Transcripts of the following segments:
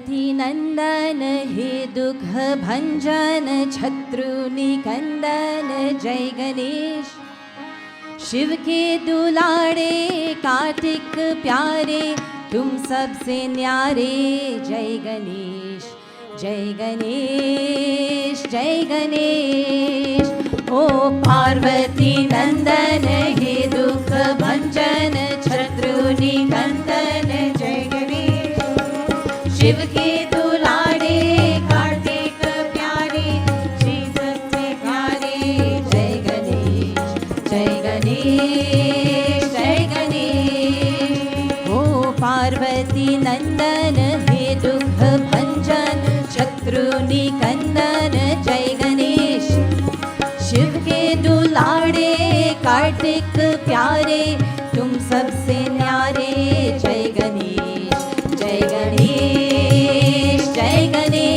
नंदन हे दुख भंजन शत्रु निकंदन जय गणेश। शिव के दुलारे कार्तिक प्यारे तुम सबसे न्यारे जय गणेश जय गणेश जय गणेश। ओ पार्वती नंदन हे दुख भंजन शत्रु निकंदन जय गणेश। शिव के दुलारे कार्तिक प्यारे श्री सबसे प्यारे जय गणेश जय गणेश जय गणेश। ओ पार्वती नंदन हे दुख भंजन शत्रु निकंदन जय गणेश। शिव के दुलारे कार्तिक प्यारे तुम सबसे न्यारे जय गणेश जय गणेश जय गणेश।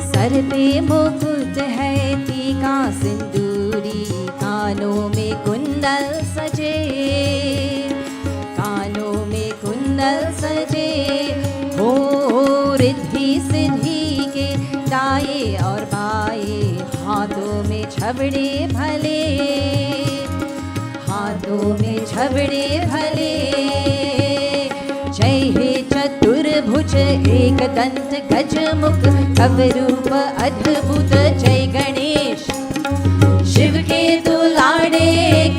सर पे मुकुट है टीका सिंदूरी कानों में कुंडल सजे कानों में कुंडल सजे। हो रिद्धि सिद्धि के दाए और बाए हाथों में छबड़े भले हाथों में छबड़े भले। जय हे चतुर्भुज एक दंत गजमुख तव रूप अद्भुत जय गणेश। शिव के दुलारे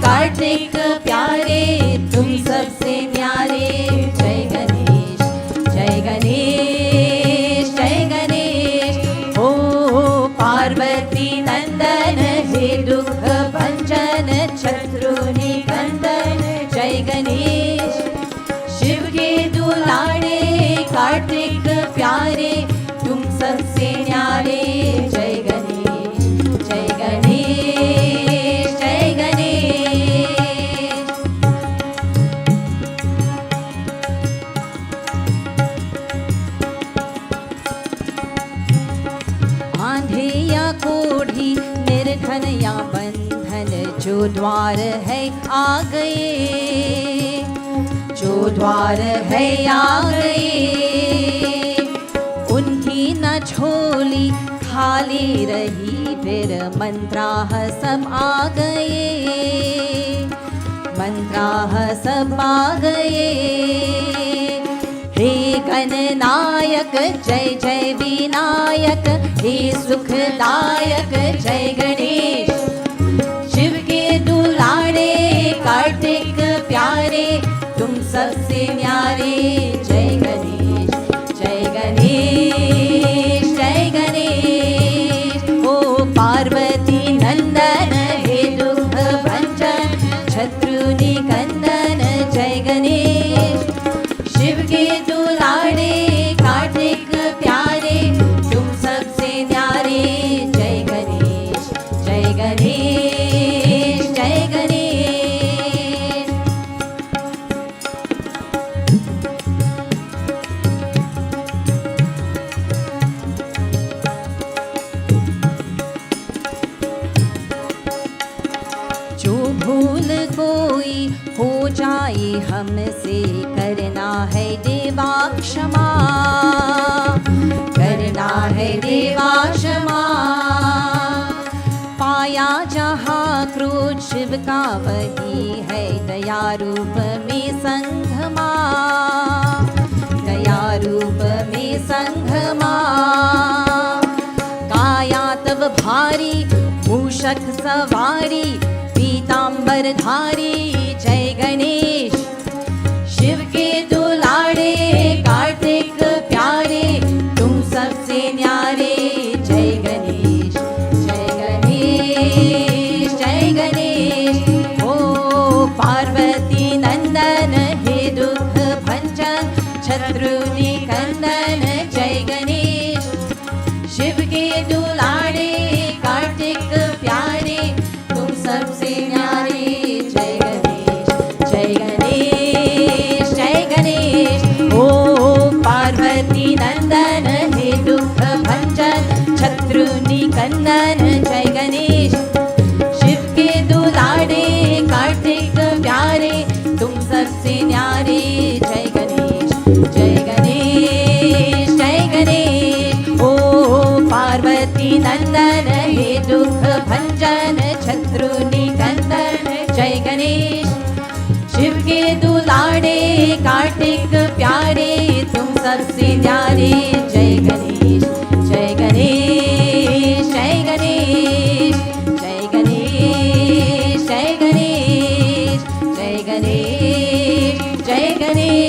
कार्तिक प्यारे तुम सबसे न्यारे जय गणेश जय गणेश जय गणेश। ओ पार्वती नंदन हे दुख भंजन शत्रु निकंदन जय गणेश। शिव के दुलारे कार्तिक प्यारे तुम सबसे न्यारे जय गणेश जय गणेश जय गणेश। आंधे या कोढ़ी निर्धन या बंधन जो द्वार है आ गए जो द्वार है आ गए। उनकी न झोली खाली रही फिर मंत्राह सब आ गए मंत्राह सब आ गए। हे गणनायक जय जय विनायक हे सुखदायक जय गणेश। शिव के दुलारे कार्तिक प्यारे तुम सबसे न्यारे जय गणेश जय गणेश जय गणेश। ओ पार्वती नंदन हे दुख भंजन शत्रु निकंदन जय गणेश। शिव के दुलारे कार्तिक प्यारे तुम सबसे न्यारे जय गणेश जय गणेश जय गणेश। जो भूल कोई हो जाए हमसे करना है देवा क्षमा करना है देवा क्षमा। पाया जहाँ क्रोध शिव का वही है दया रूप में संघमा दया रूप में संघमा। काया तव भारी मूषक सवारी पीतांबर धारी जय गणेश। शिव के दुलारे कार्तिक प्यारे तुम सबसे न्यारे जय गणेश जय गणेश जय गणेश। ओ पार्वती नंदन हे दुख भंजन शत्रु निकंदन जय गणेश। शिव के दुलारे कार्तिक प्यारे तुम सबसे न्यारे जय गणेश नंदन जय गणेश, शिव के दुलारे कार्तिक प्यारे, तुम सबसे न्यारे जय गणेश, जय गणेश जय गणेश। ओ पार्वती नंदन हे दुख भंजन शत्रु निकंदन जय गणेश, शिव के दुलारे कार्तिक प्यारे, तुम सबसे न्यारे जय गणेश, जय गणेश जय गणेश, जय गणेश जय गणेश, जय गणेश जय गणेश।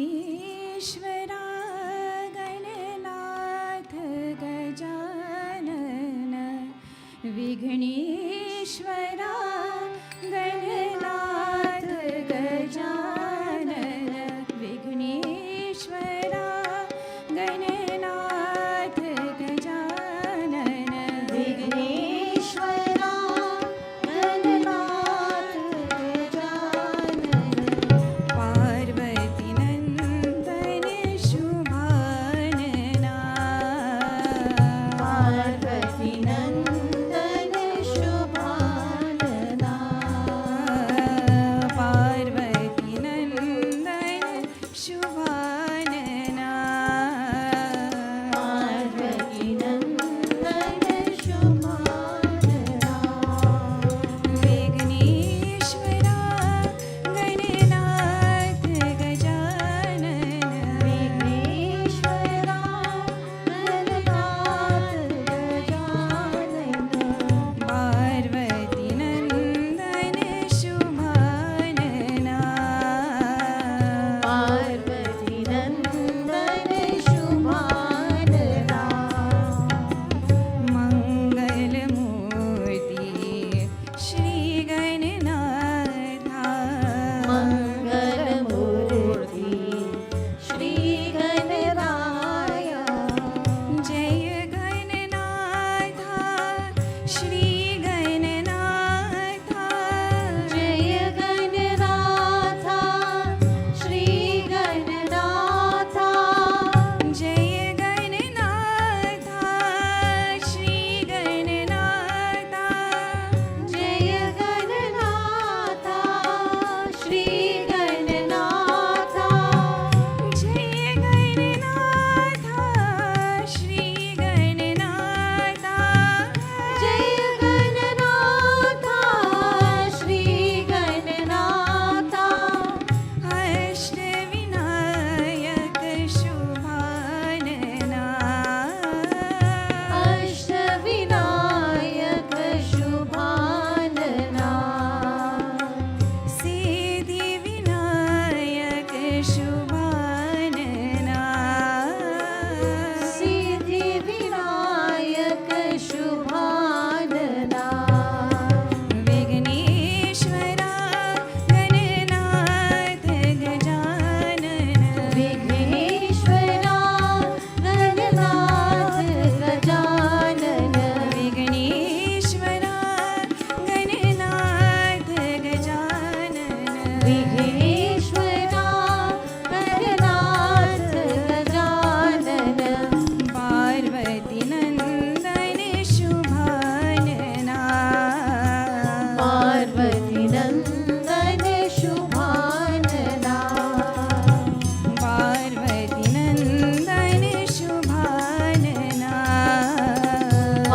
विघ्नेश्वरा गणनाथ गजानन, विघ्नेश्वरा गणनाथ गजानन, विघ्नेश्वरा गणनाथ गजानन, विघ्नेश्वरा गणनाथ गजानन, पार्वती नंदन शुभानना, पार्वती नंदन शुभानना,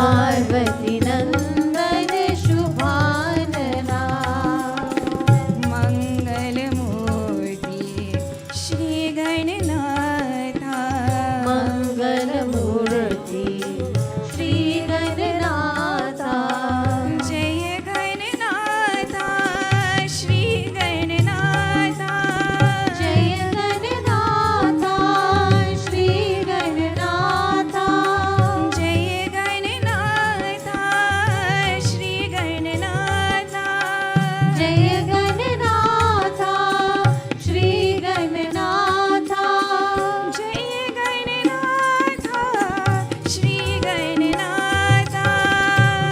पार्वती नंदन शुभानना मंगलमूर्ति श्री गणनाथा मंगलमूर्ति श्री गणनाथा जय गणनाथा श्री गणनाथा जय गणनाथा श्री गणनाथा जय गणनाथा श्री गणनाथा जय गणनाथा श्री गणनाथा जय गणनाथा श्री गणनाथा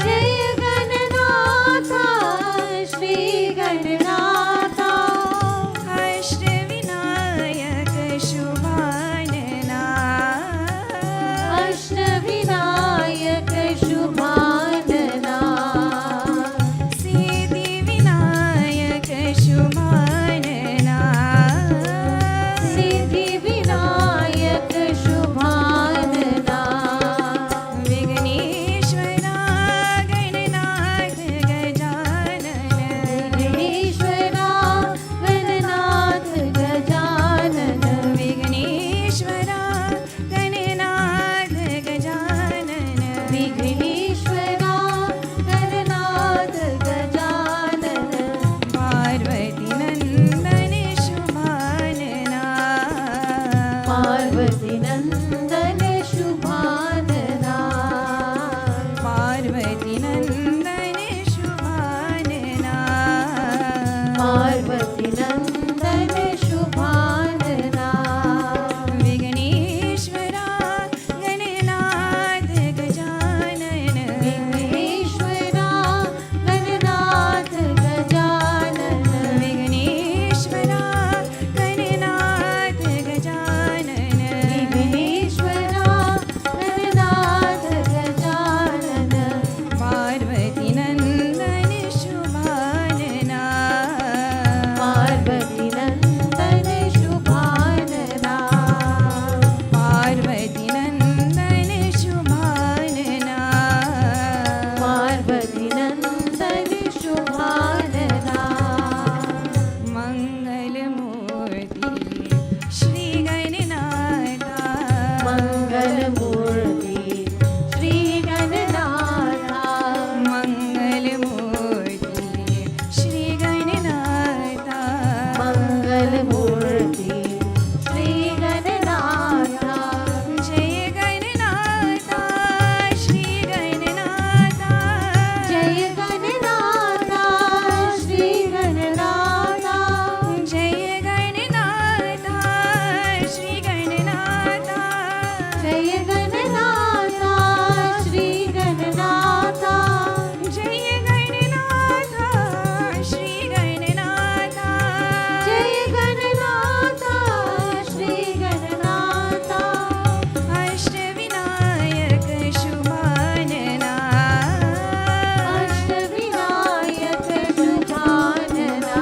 जय गणनाथा श्री गणनाथा अष्टविनायक शुभानना अष्टविनायक शुभानना सिद्धिविनायक शुभानना सिद्धिविनायक शुभानना विघ्नेश्वरा गणनाथ गजानन विघ्नेश्वरा गणनाथ गजानन विघ्नेश्वरा गणनाथ गजानन विघ्नेश्वरा गणनाथ गजानन पार्वती नंदन शुभानना पार्वती नंदन शुभानना पार्वती नंदन शुभानना पार्वती नंदन शुभानना विघ्नेश्वरा गणनाथ गजानन विघ्नेश्वरा गणनाथ गजानन विघ्नेश्वरा गणनाथ गजानन विघ्नेश्वरा गणनाथ गजानन पार्वती नंदन शुभानना पार्वती नंदन शुभानना पार्वती नंदन शुभानना पार्वती नंदन शुभानना मंगलमूर्ति श्री गणनाथा मंगलमूर्ति श्री गणनाथा मंगलमूर्ति श्री गणनाथा मंगलमूर्ति श्री गणनाथा जय गणनाथा श्री गणनाथा जय गणनाथा श्री गणनाथा जय गणनाथा श्री गणनाथा जय गणनाथा श्री गणनाथा जय गणनाथा श्री गणनाथा जय गणनाथा श्री गणनाथा अष्टविनायक शुभानना अष्टविनायक शुभानना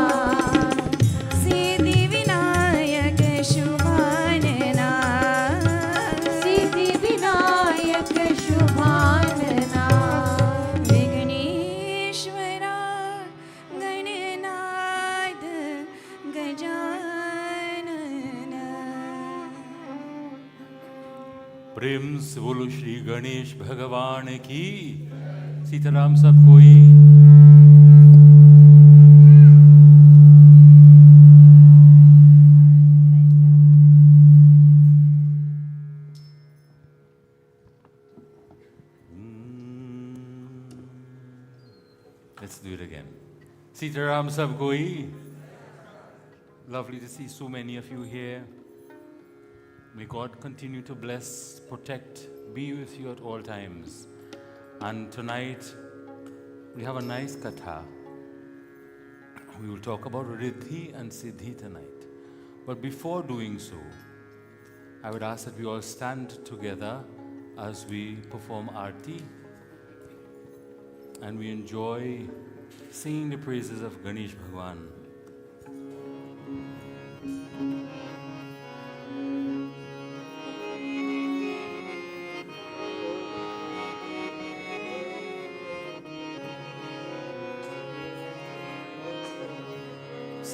सिद्धिविनायक शुभानना सिद्धिविनायक शुभानना विघ्नेश्वरा गणनाथ गजानन प्रेम से बोलो श्री गणेश भगवान की। सीताराम सब कोई। Let's do it again. Sitaram sab koi. Lovely to see so many of you here. May God continue to bless, protect, be with you at all times. And tonight, we have a nice katha. We will talk about Riddhi and Siddhi tonight. But before doing so, I would ask that we all stand together as we perform Aarti and we enjoy singing the praises of Ganesh Bhagwan.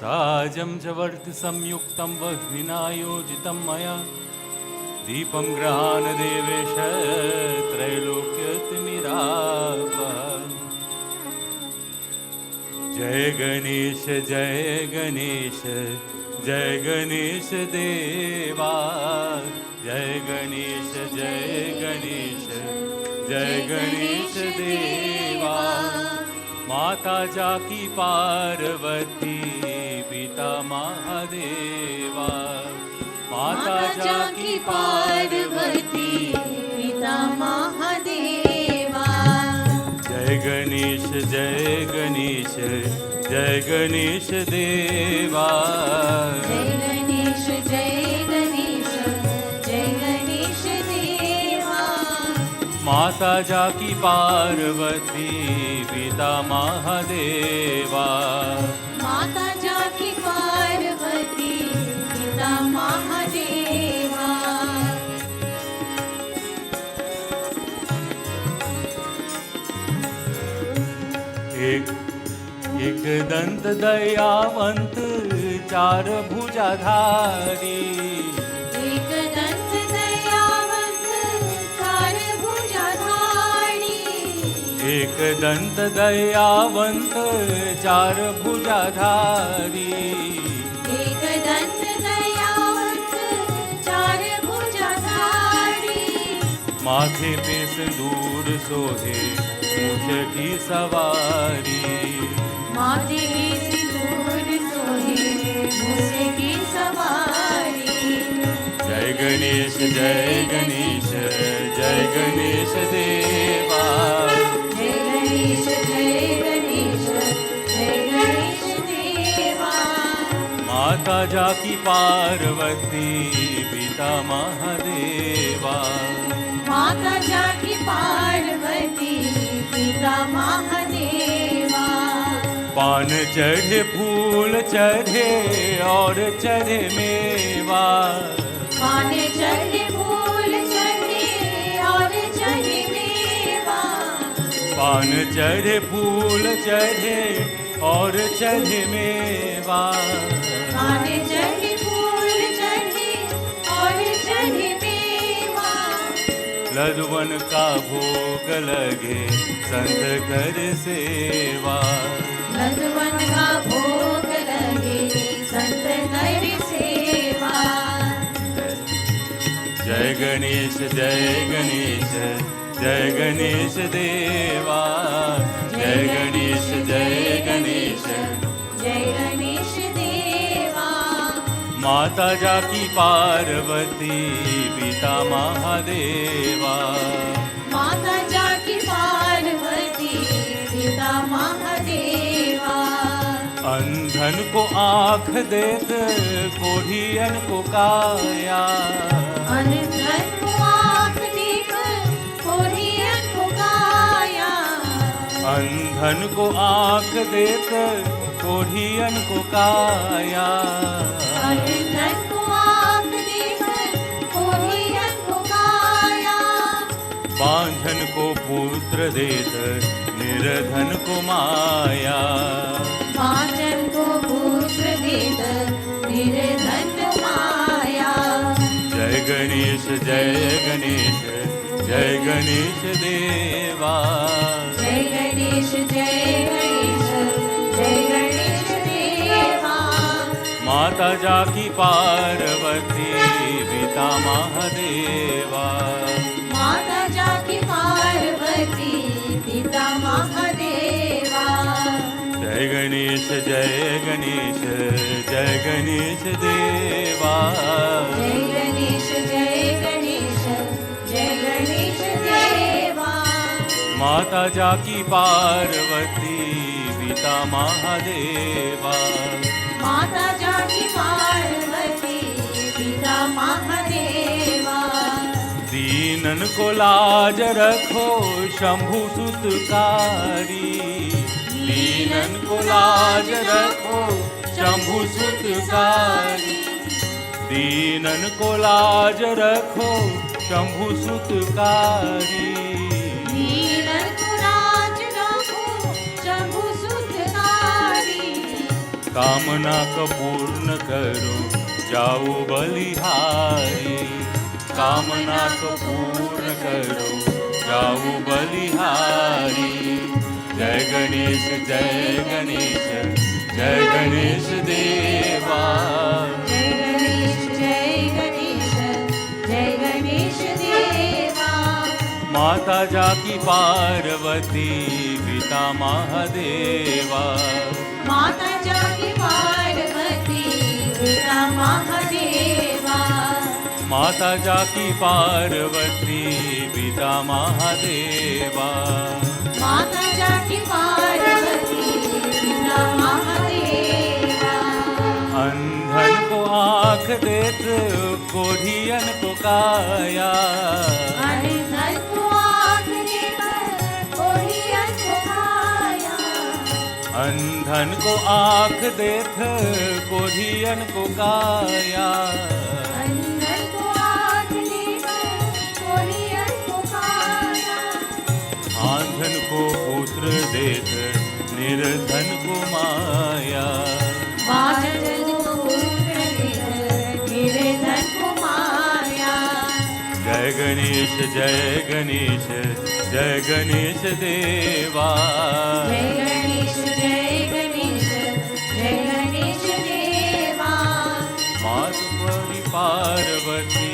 साजं च वर्त संयुक्तं वह्विनायोजितं मया दीपं गृहाण देवेश त्रैलोक्यतिमिरापः जय गणेश देवा जय गणेश देवा माता जाकी पार्वती पिता महादेवा माता जाकी पार्वती पिता महादेवा जय गणेश देवा जय गणेश देवा माता जाकी पार्वती पिता महादेवा माता जाकी पार्वती पिता महादेवा एक दंत दयावंत चार भुजाधारी एक दंत दयावंत चार भुजाधारी एक दंत दयावंत चार भुजाधारी एक दंत दयावंत चार भुजाधारी माथे पे सिंदूर सोहे मूछ की सवारी माथे की सिंदूर सोहे मूछ की सवारी जय गणेश देवा जय गणेश देवा माता जाकी पार्वती पिता महादेवा माता जाकी पार्वती पिता महादेवा पान चढ़े फूल चढ़े और चढ़े मेवा पान चढ़े फूल चढ़े और चढ़े मेवा पान चढ़े फूल चढ़े और चढ़े मेवा पान चढ़े फूल चढ़े और चढ़े मेवा लदवन का भोग लगे संत कर सेवा लदवन का भोग लगे संत कर सेवा जय गणेश देवा जय गणेश देवा माता जाकी पार्वती पिता महादेवा माता जाकी पार्वती पिता महादेवा अंधन को आँख देख कोढ़ियन को काया अंधन को आँख देख कोढ़ियन को काया अंधन को आँख देख कोढ़ियन को काया अंधन को आँख देख कोढ़ियन को काया बांझन को पुत्र देत निर्धन को माया बांझन को पुत्र देत निर्धन माया जय गणेश देवा जय गणेश देवा माता जाकी पार्वती पिता महादेवा माता जाकी पार्वती पिता महादेवा जय गणेश देवा जय गणेश देवा माता जाकी पार्वती पिता महादेवा माता जाकी पार्वती पिता महादेवा दीनन को लाज रखो शंभु सुतकारी दीनन को लाज रखो शंभु सुतकारी दीनन को लाज रखो शंभु सुतकारी दीनन को लाज रखो शंभु सुतकारी कामना को पूर्ण करो जाओ बलिहारी, कामना को पूर्ण करो जाओ बलिहारी। जय गणेश जय गणेश जय गणेश देवा, जय गणेश जय गणेश जय गणेश देवा। माता जाकी पार्वती पिता महादेवा, माता जाकी पार्वती पिता महादेवा, माता जाकी पार्वती पिता महादेवा, माता जाकी पार्वती पिता महादेवा। अंधन को आँख देत कोढ़ियन को काया, अंधन को आँख देकर कोढ़ियन को काया, अंधन को आँख देत कोढ़ियन को काया, अंधन को आँख देकर कोढ़ियन को काया। आंधन को पुत्र देत निर्धन को माया, बांधन को पुत्र देकर निर्धन को माया। जय गणेश जय गणेश जय गणेश देवा, जय गणेश जय गणेश जय गणेश देवा। मात परि पार्वती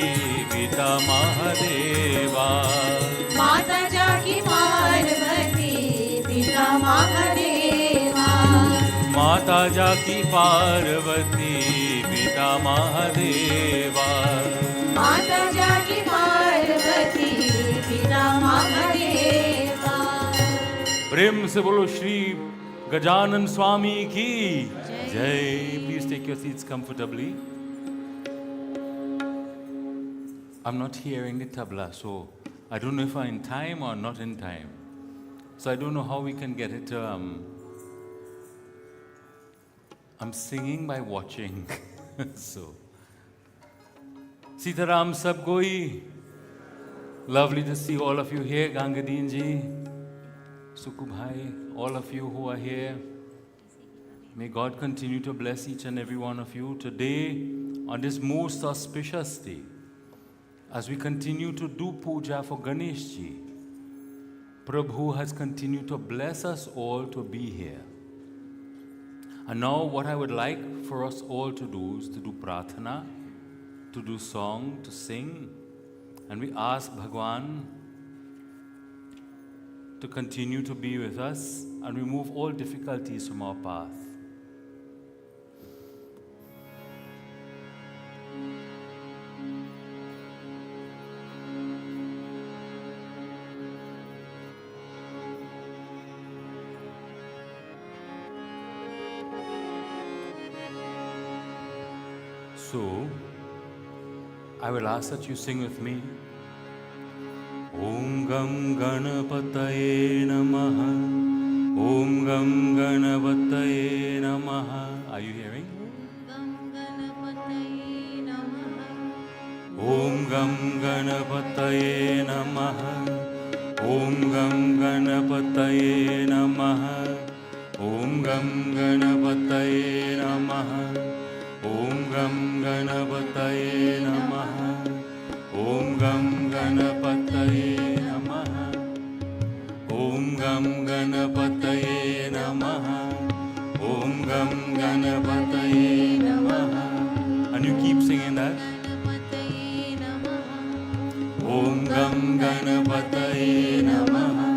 पिता महादेवा, माता जाकी पार्वती पिता महादेवा, माता जाकी पार्वती पिता महादेवा। माता जाकी पार्वती पिता महादेवा। प्रेम से बोलो श्री गजानन स्वामी की जय। Please take your seats comfortably. I'm not hearing the tabla, so I don't know if I'm in time or not in time. So I don't know how we can get it. I'm singing by watching. So, Sitaram sab koi. Lovely to see all of you here. Gangadeen ji, Sukhu bhai, all of you who are here. May God continue to bless each and every one of you today on this most auspicious day. As we continue to do puja for Ganesh ji, Prabhu has continued to bless us all to be here. And now what I would like for us all to do is to do prarthana, to do song, to sing, and we ask Bhagwan to continue to be with us and remove all difficulties from our path. So, I will ask that you sing with me. Om Gam Ganapataye Namaha. Om Gam Ganapataye Namaha. Are you hearing? Om Gam Ganapataye Namaha. Om Gam Ganapataye Namaha. Om Gam Ganapataye Namaha. Om Gam Ganapataye Namaha. Om Gam Ganapataye Namaha. Om Gam Ganapataye Namaha. Om Gam Ganapataye Namaha. And you keep singing that. Om Gam Ganapataye Namaha.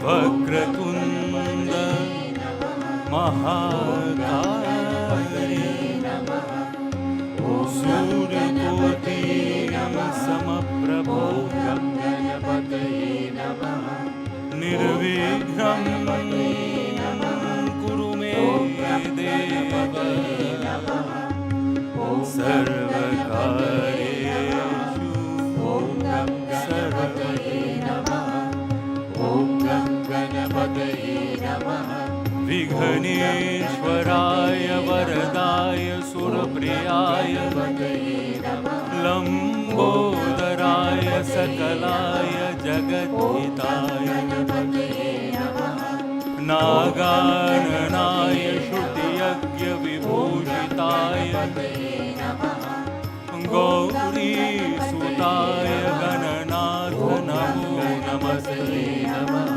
Vakratunda महाकाय सूर्यकोटि समप्रभो निर्विघ्नं कुरु मे देव सर्वकार्येषु ॐ गं गणपतये नमः ॐ गं गणपतये नमः विघ्नेश्वराय वरदाय सुरप्रियाय लम्बोदराय सकलाय जगद्धिताय नागाननाय श्रुतियज्ञविभूषिताय गौरीसुताय गणनाथ नमो नमस्ते नमः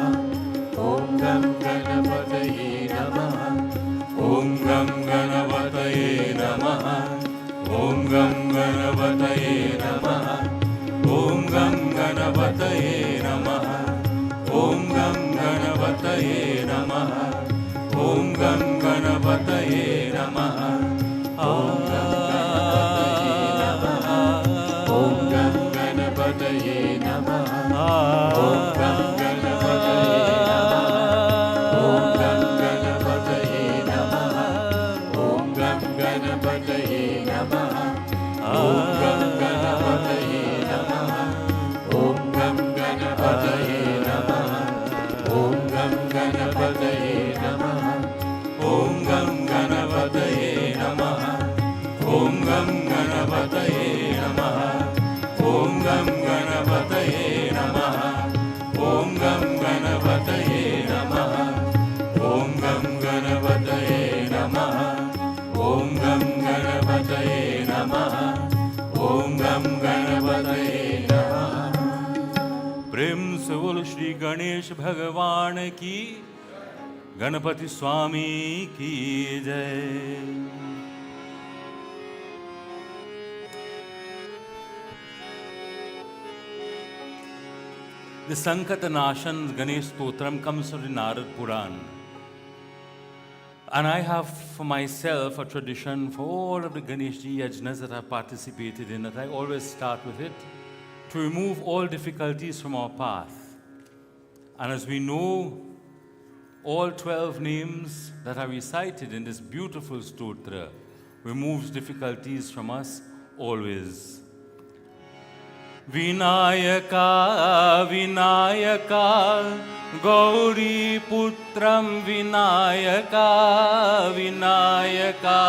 ॐ गं गणपतये नमः ॐ गं गणपतये नमः ॐ गं गणपतये नमः ॐ गं गणपतये नमः ॐ गं गणपतये नमः ॐ गं गणपतये नमः ॐ गं गणपतये नमः ॐ गं गणपतये नमः ॐ गं गणपतये नमः ॐ गं गणपतये नमः ॐ गं गणपतये नमः ॐ गं गणपतये नमः ॐ गं गणपतये नमः ॐ गं गणपतये नमः ॐ गं गणपतये नमः ॐ गं गणपतये नमः ॐ गं गणपतये नमः ॐ गं गणपतये नमः ॐ गं गणपतये नमः प्रेम से बोलो श्री गणेश भगवान की गणपति स्वामी की जय। The Sankatanashan Ganesh Stotram comes from the Narad Puran. And I have for myself a tradition for all of the Ganeshji yajnas that I've participated in, that I always start with it to remove all difficulties from our path. And as we know, all 12 names that are recited in this beautiful stotra removes difficulties from us always. Vinayaka, Vinayaka, Gauri Putram Vinayaka, Vinayaka,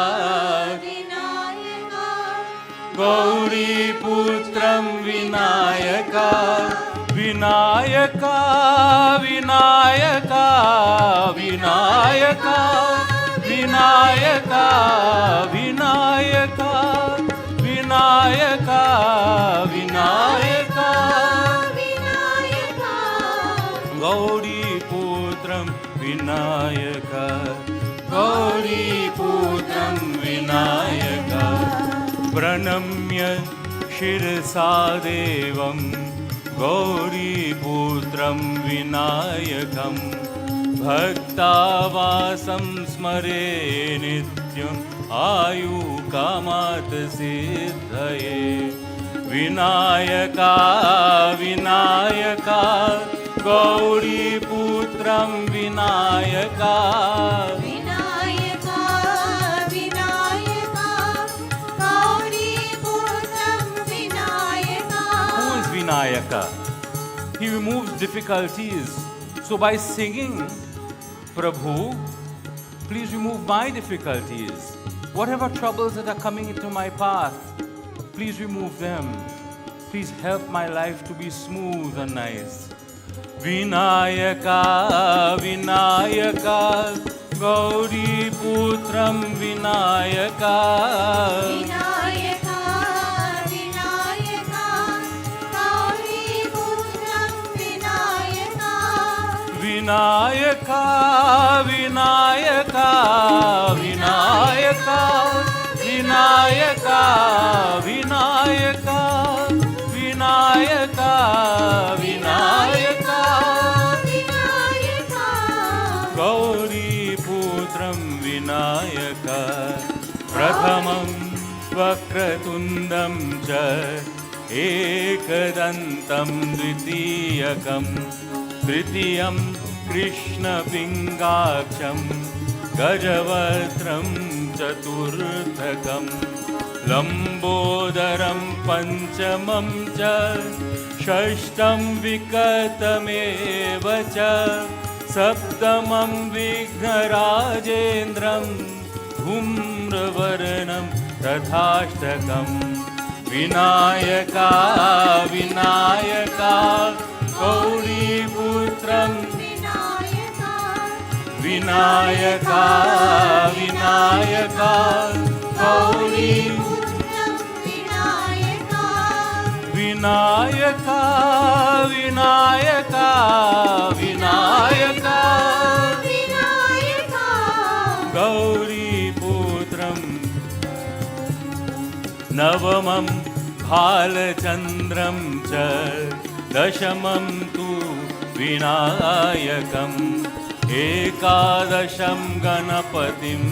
Gauri Putram Vinayaka, Vinayaka, Vinayaka, Vinayaka, Vinayaka, Vinayaka, Vinayaka, Vinayaka, Gauri Putram Vinayaka, Gauri Putram Vinayaka, Pranamya Shirsa Devam Gauri Putram Vinayakam Bhaktavasam Smare Nityam Ayu Kamat Siddhaye Vinayaka, Vinayaka, Gauri Putram Vinayaka, Vinayaka, Vinayaka, Gauri Putram Vinayaka. Who is Vinayaka? He removes difficulties. So by singing, Prabhu, please remove my difficulties. Whatever troubles that are coming into my path, please remove them. Please help my life to be smooth and nice. Vinayaka, Vinayaka, Gauri Putram Vinayaka. Vinayaka, Vinayaka, Gauri Putram Vinayaka. Vinayaka, Vinayaka, Vinayaka, Vinayaka, Vinayaka, Vinayaka, Vinayaka, Vinayaka, Gauri Putram Vinayaka, Prathamam Vakratundam cha Ekadantam Dvitiyakam Tritiyam Krishna Pingaksham Gajavatram चतुर्थकम् लम्बोदरं पञ्चमं च षष्ठं विकतमेव च सप्तमं विघ्नराजेन्द्रं धूम्रवर्णं तथाष्टकम् विनायका विनायका गौरीपुत्रं विनायका विनायका गौरीपुत्रं विनायका विनायका विनायका गौरीपुत्रं नवमं भालचन्द्रं च दशमं तु विनायकम् एकादशं गणपतिं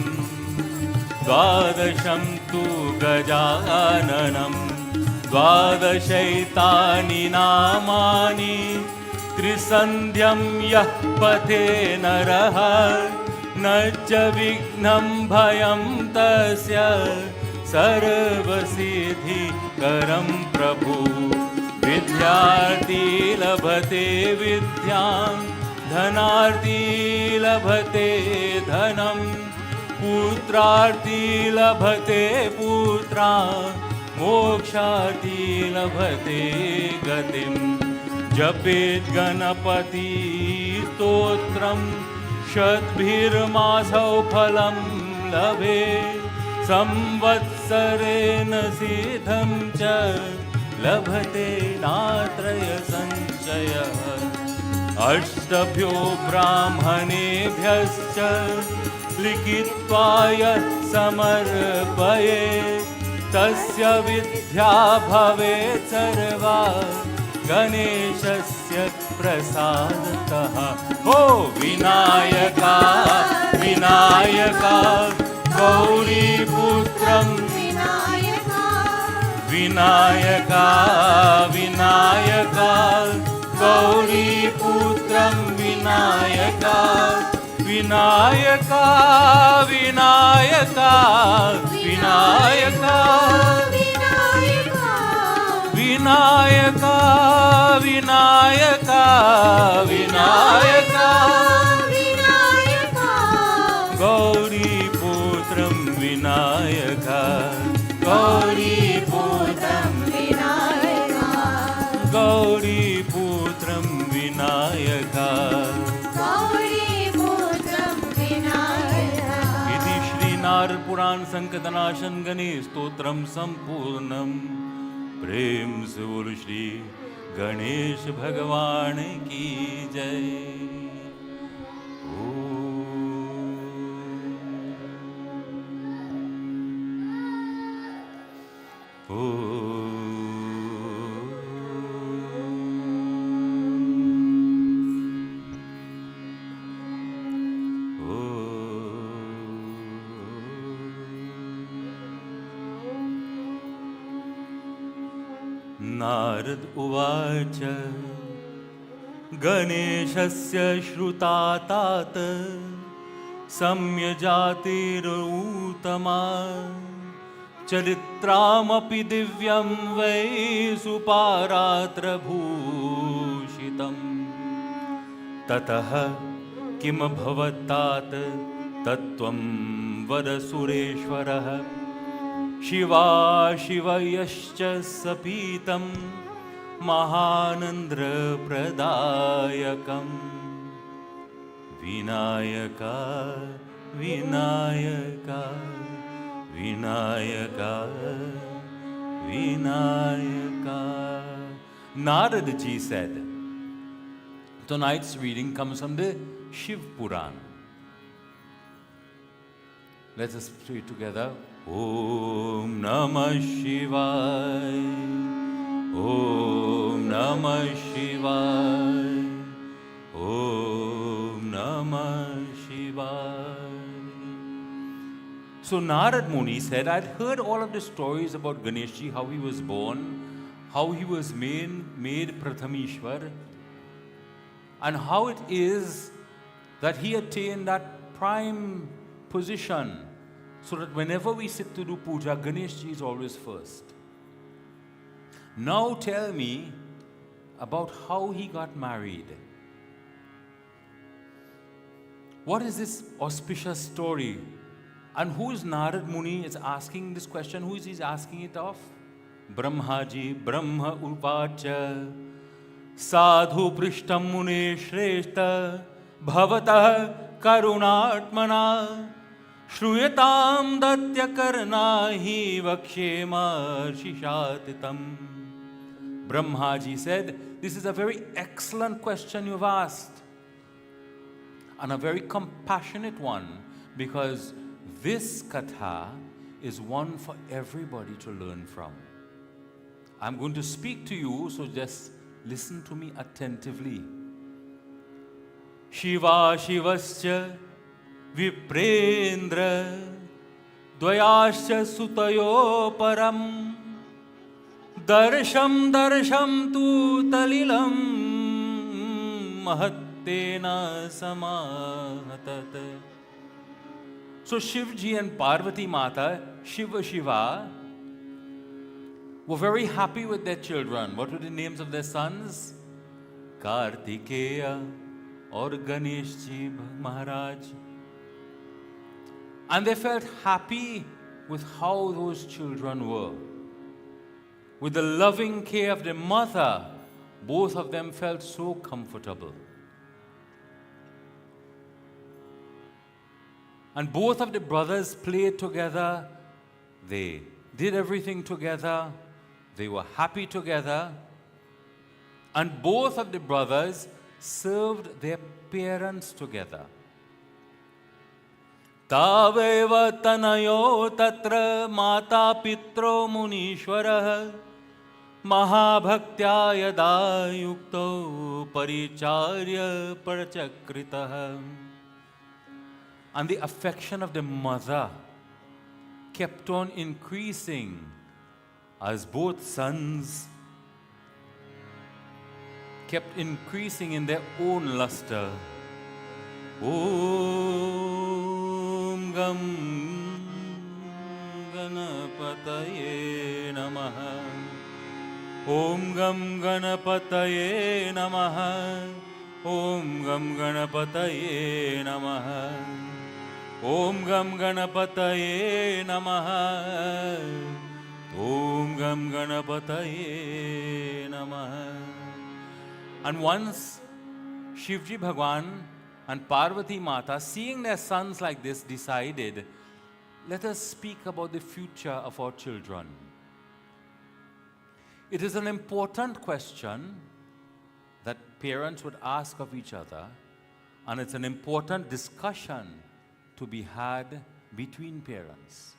द्वादशं तु गजाननं द्वादशैतानि नामानि त्रिसन्ध्यं यः पठे नरः न च विघ्नं भयं तस्य सर्वसिद्धिकरं प्रभु विद्यार्थी लभते विद्यां धनार्थी लभते धनं पुत्रार्थी लभते पुत्रान् मोक्षार्थी लभते गतिं जपेत् गणपति स्तोत्रं शतभिर्मासौ फलं लभेत् संवत्सरेण सिद्धं च लभते नात्रय संचयः अष्टभ्यो ब्राह्मणेभ्यश्च लिखित्वा यः समर्पयेत् तस्य विद्या भवेत् सर्वा गणेशस्य प्रसादतः ओ विनायका विनायका गौरीपुत्रं विनायका विनायका गौरीपुत्रं विनायका विनायका विनायका विनायका विनायका विनायका विनायका गौरीपुत्रं विनायका गौरीपुत्रं विनायका गौरीपुत्रं विनायका इति श्रीनारदपुराण संकतनाशन गणेश स्तोत्रम संपूर्णम प्रेम से बोल श्री गणेश भगवान की जय। नारद उवाच गणेशस्य श्रुता तात सम्यजातिरूतमा चरित्रामपि दिव्यं वै सुपारात्रभूषितं ततः किम भवत्तात तत्त्वं वद सुरेश्वरः Shiva शिवयश्च सपीतं महानन्द्रप्रदायकं Vinayaka Vinayaka Vinayaka Vinayaka. Narad ji said, tonight's reading comes from the Shiv Puran. Let us say it together. Om Namah Shivaya, Om Namah Shivaya, Om Namah Shivaya. So Narad Muni said, I'd heard all of the stories about Ganesh, how he was born, how he was made Prathamishwar, and how it is that he attained that prime position so that whenever we sit to do puja, Ganesh ji is always first. Now tell me about how he got married. What is this auspicious story? And who is Narad Muni is asking this question? Who is he asking it of? Brahmaji, Brahma Upacha, Sadhu Prishtam Muni Shrestha, Bhavatah Karunatmana, Shruyatam Datya Karnahi Vakshema Shishatitam. Brahmaji said, this is a very excellent question you've asked, and a very compassionate one, because this katha is one for everybody to learn from. I'm going to speak to you, so just listen to me attentively. Shiva Shivasya Viprendra Dvayasya Sutayo Param Darsham Darsham Tu Talilam Mahattena Samahatat. So Shivji and Parvati Mata, Shiva, were very happy with their children. What were the names of their sons? Kartikeya or Ganesh Ji Maharaj. And they felt happy with how those children were. With the loving care of their mother, both of them felt so comfortable. And both of the brothers played together. They did everything together. They were happy together. And both of the brothers served their parents together. Taveva tanayo tatra mata pitro munishwarah mahabhaktya yada yukto paricharya parachakritah. And the affection of the mother kept on increasing as both sons kept increasing in their own luster. Om Gam Ganapataye Namaha. Om Gam Ganapataye Namaha. Om Gam Ganapataye Namaha. Om Gam Ganapataye Namaha. Om Gam Ganapataye Namaha. And once Shivji Bhagwan and Parvati Mata, seeing their sons like this, decided, let us speak about the future of our children. It is an important question that parents would ask of each other, and it's an important discussion to be had between parents.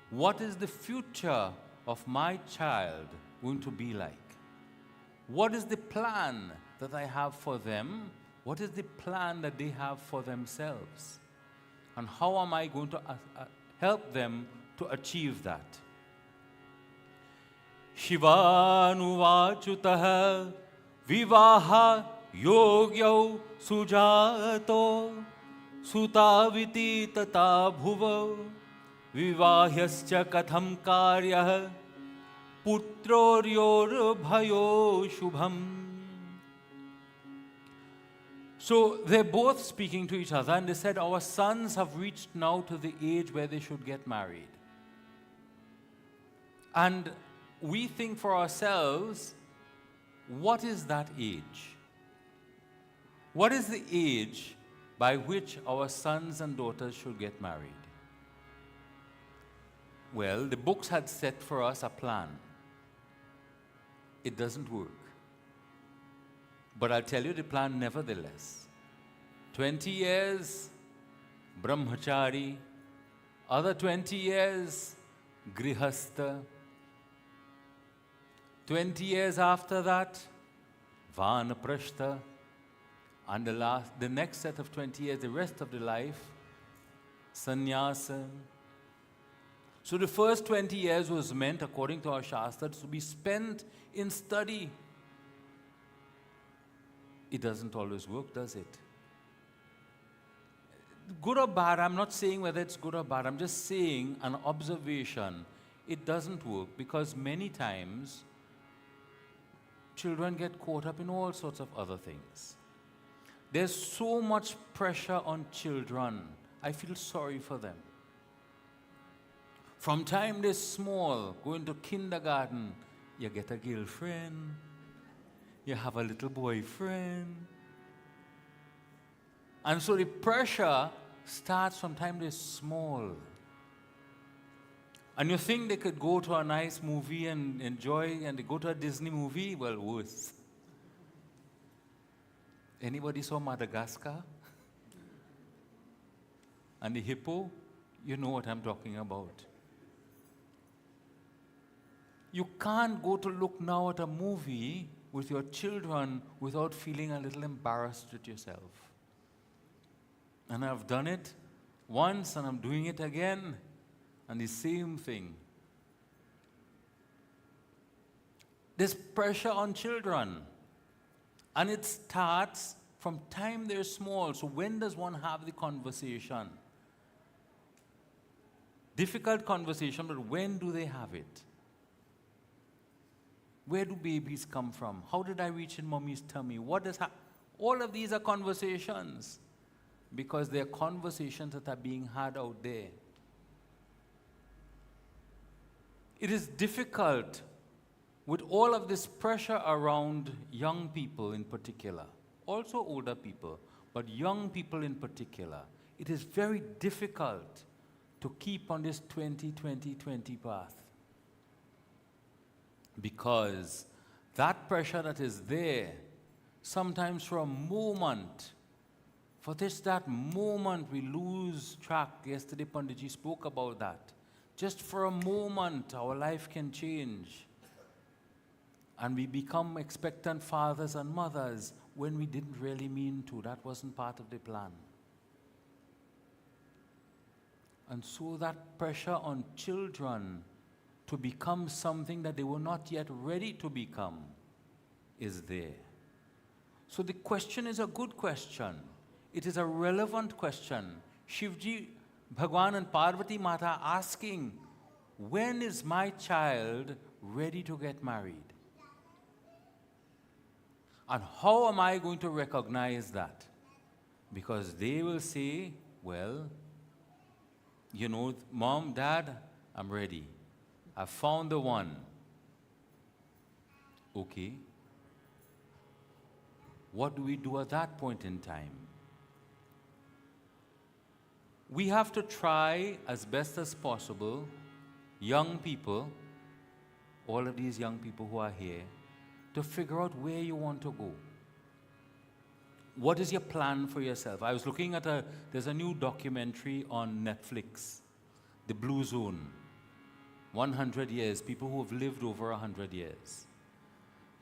What is the future of my child going to be like? What is the plan that I have for them? What is the plan that they have for themselves? And how am I going to help them to achieve that? Shivanuvachutah vivaha yogyo sujato sutaviti tata bhuva vivahyascha katham karyah putroryor bhayo shubham. So they're both speaking to each other, and they said, our sons have reached now to the age where they should get married. And we think for ourselves, what is that age? What is the age by which our sons and daughters should get married? Well, the books had set for us a plan. It doesn't work. But I'll tell you the plan nevertheless. 20 years, brahmachari. Other 20 years, grihastha. 20 years after that, vanaprastha. And the next set of 20 years, the rest of the life, sannyasa. So the first 20 years was meant, according to our Shastras, to be spent in study. It doesn't always work, does it? good or bad, I'm not saying whether it's good or bad, I'm just saying an observation. It doesn't work because many times children get caught up in all sorts of other things. There's so much pressure on children. I feel sorry for them. From time they're small, going to kindergarten, you get a girlfriend, you have a little boyfriend. And so the pressure starts from time they're small. And you think they could go to a nice movie and enjoy, and they go to a Disney movie? Well, worse. Anybody saw Madagascar? And the hippo? You know what I'm talking about. You can't go to look now at a movie with your children without feeling a little embarrassed with yourself. And I've done it once and I'm doing it again, and the same thing. There's pressure on children, and it starts from time they're small. So when does one have the conversation? Difficult conversation, but when do they have it? Where do babies come from? How did I reach in mommy's tummy? What does happen? All of these are conversations, because they're conversations that are being had out there. It is difficult with all of this pressure around young people in particular, also older people, but young people in particular. It is very difficult to keep on this 20-20-20 path, because that pressure that is there, sometimes for a moment, for that moment we lose track. Yesterday Panditji spoke about that. Just for a moment our life can change, and we become expectant fathers and mothers when we didn't really mean to. That wasn't part of the plan. And so that pressure on children to become something that they were not yet ready to become is there. So the question is a good question. It is a relevant question. Shivji, Bhagwan and Parvati Mata asking, when is my child ready to get married? And how am I going to recognize that? Because they will say, well, you know, Mom, Dad, I'm ready. I found the one. Okay. What do we do at that point in time? We have to try as best as possible, young people, all of these young people who are here, to figure out where you want to go. What is your plan for yourself? I was looking at there's a new documentary on Netflix, The Blue Zone, 100 years, people who have lived over 100 years.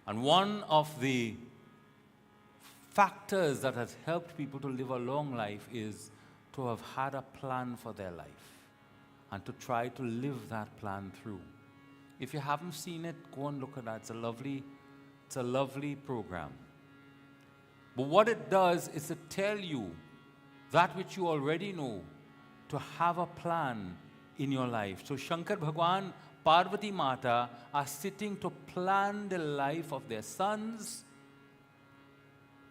And one of the factors that has helped people to live a long life is to have had a plan for their life and to try to live that plan through. If you haven't seen it, go and look at that. It's a lovely program. But what it does is to tell you that which you already know, to have a plan in your life. So Shankar Bhagwan, Parvati Mata are sitting to plan the life of their sons,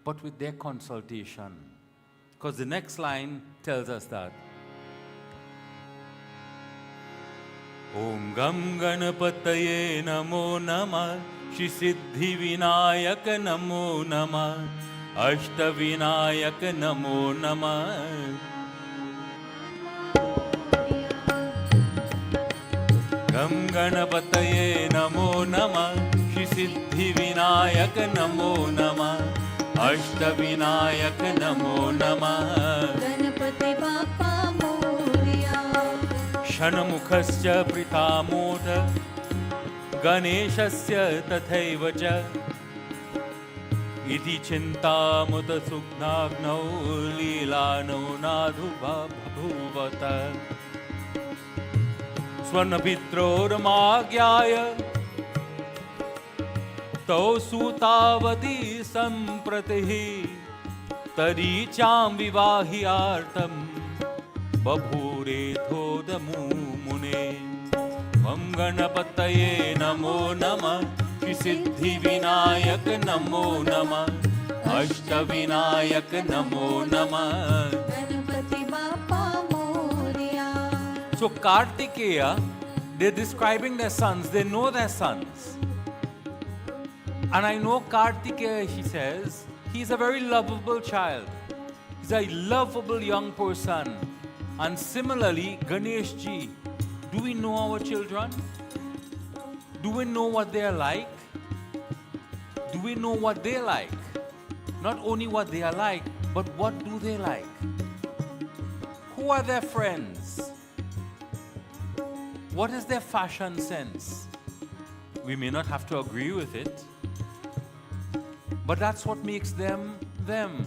but with their consultation. Because the next line tells us that. Om Gam Ganapataye Namo Namah, Shri Siddhi Vinayak Namo Namah, Ashta Vinayak Namo Namah. Gam Ganapataye Namo Namah, Shri Siddhi Vinayak Namo Namah, Ashta Vinayak Namo Namah. Ganapati Bappa Moria, Shanmukhasya Pritamodha, Ganeshasya Tathaiva Cha, Iti Chintamuta Sugnagnau Leelano Nadhu Bhavuvata, Swarnapitroramāgyāya Tau Sutavati Sampratihi Taricham Vivahiyartam बभूरेथोदमु मुने मम गणपतये नमो नमः श्री सिद्धि विनायक नमो नमः अष्टविनायक नमो नमः Ganpati Bappa Morya. So Kartikeya, they're describing their sons. They know their sons. And I know Kartikeya, he says, he's a very lovable child. He's a lovable young person. And similarly, Ganesh ji, do we know our children? Do we know what they are like? Do we know what they like? Not only what they are like, but what do they like? Who are their friends? What is their fashion sense? We may not have to agree with it, but that's what makes them them.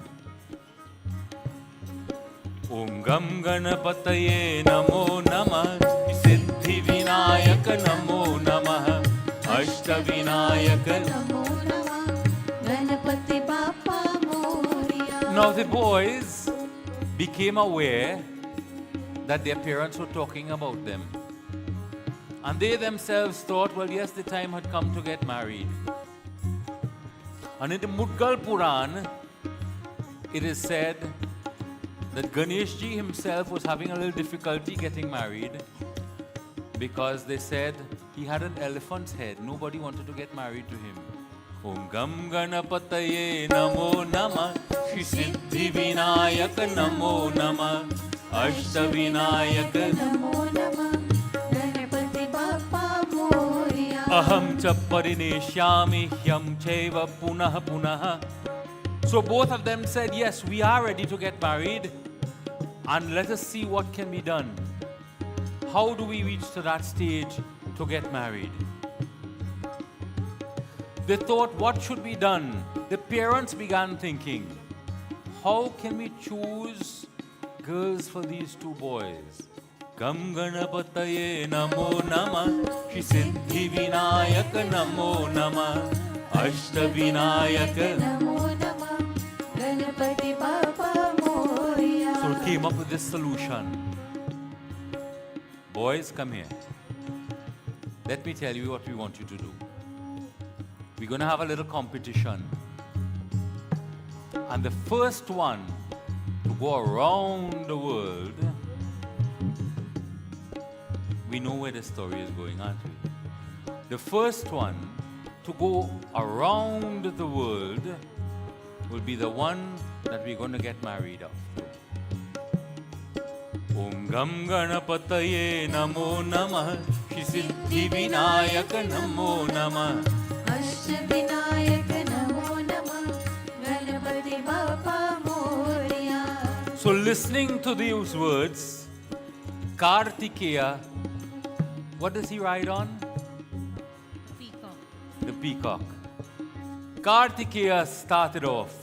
Om Gam Ganapataye Namo Namah Siddhi Vinayak Namo Namah Ashtavinayak. नमो नमः Ganpati Bappa Morya. Now the boys became aware that their parents were talking about them. And they themselves thought, well, yes, the time had come to get married. And in the Mudgal Puran, it is said that Ganesh ji himself was having a little difficulty getting married because they said he had an elephant's head. Nobody wanted to get married to him. Om Gam Ganapataye Namo Namah Shri Siddhi Vinayak Namo Namah Ashtavinayak. नमो नमः Ganpati Bappa Morya. Aham cha parineshyami hyam chaiva punah punah. So both of them said, yes, we are ready to get married, and let us see what can be done. How do we reach to that stage to get married? They thought, what should be done? The parents began thinking, how can we choose girls for these two boys? Gam Ganapataye Namo Namah Shri Siddhi Vinayak Namo Namah Ashtavinayak. नमो नमः Ganpati Bappa Morya. So we came up with this solution. Boys, come here. Let me tell you what we want you to do. We're going to have a little competition. And the first one to go around the world, we know where the story is going, aren't we? The first one to go around the world will be the one that we're going to get married of. Om Gam Ganapataye Namo Namah Shri Siddhi Vinayak Namo Namah. Ashtavinayak नमो नमः Ganpati Bappa Morya. So listening to these words, Kartikeya, what does he ride on? Peacock. The peacock. Kartikeya started off.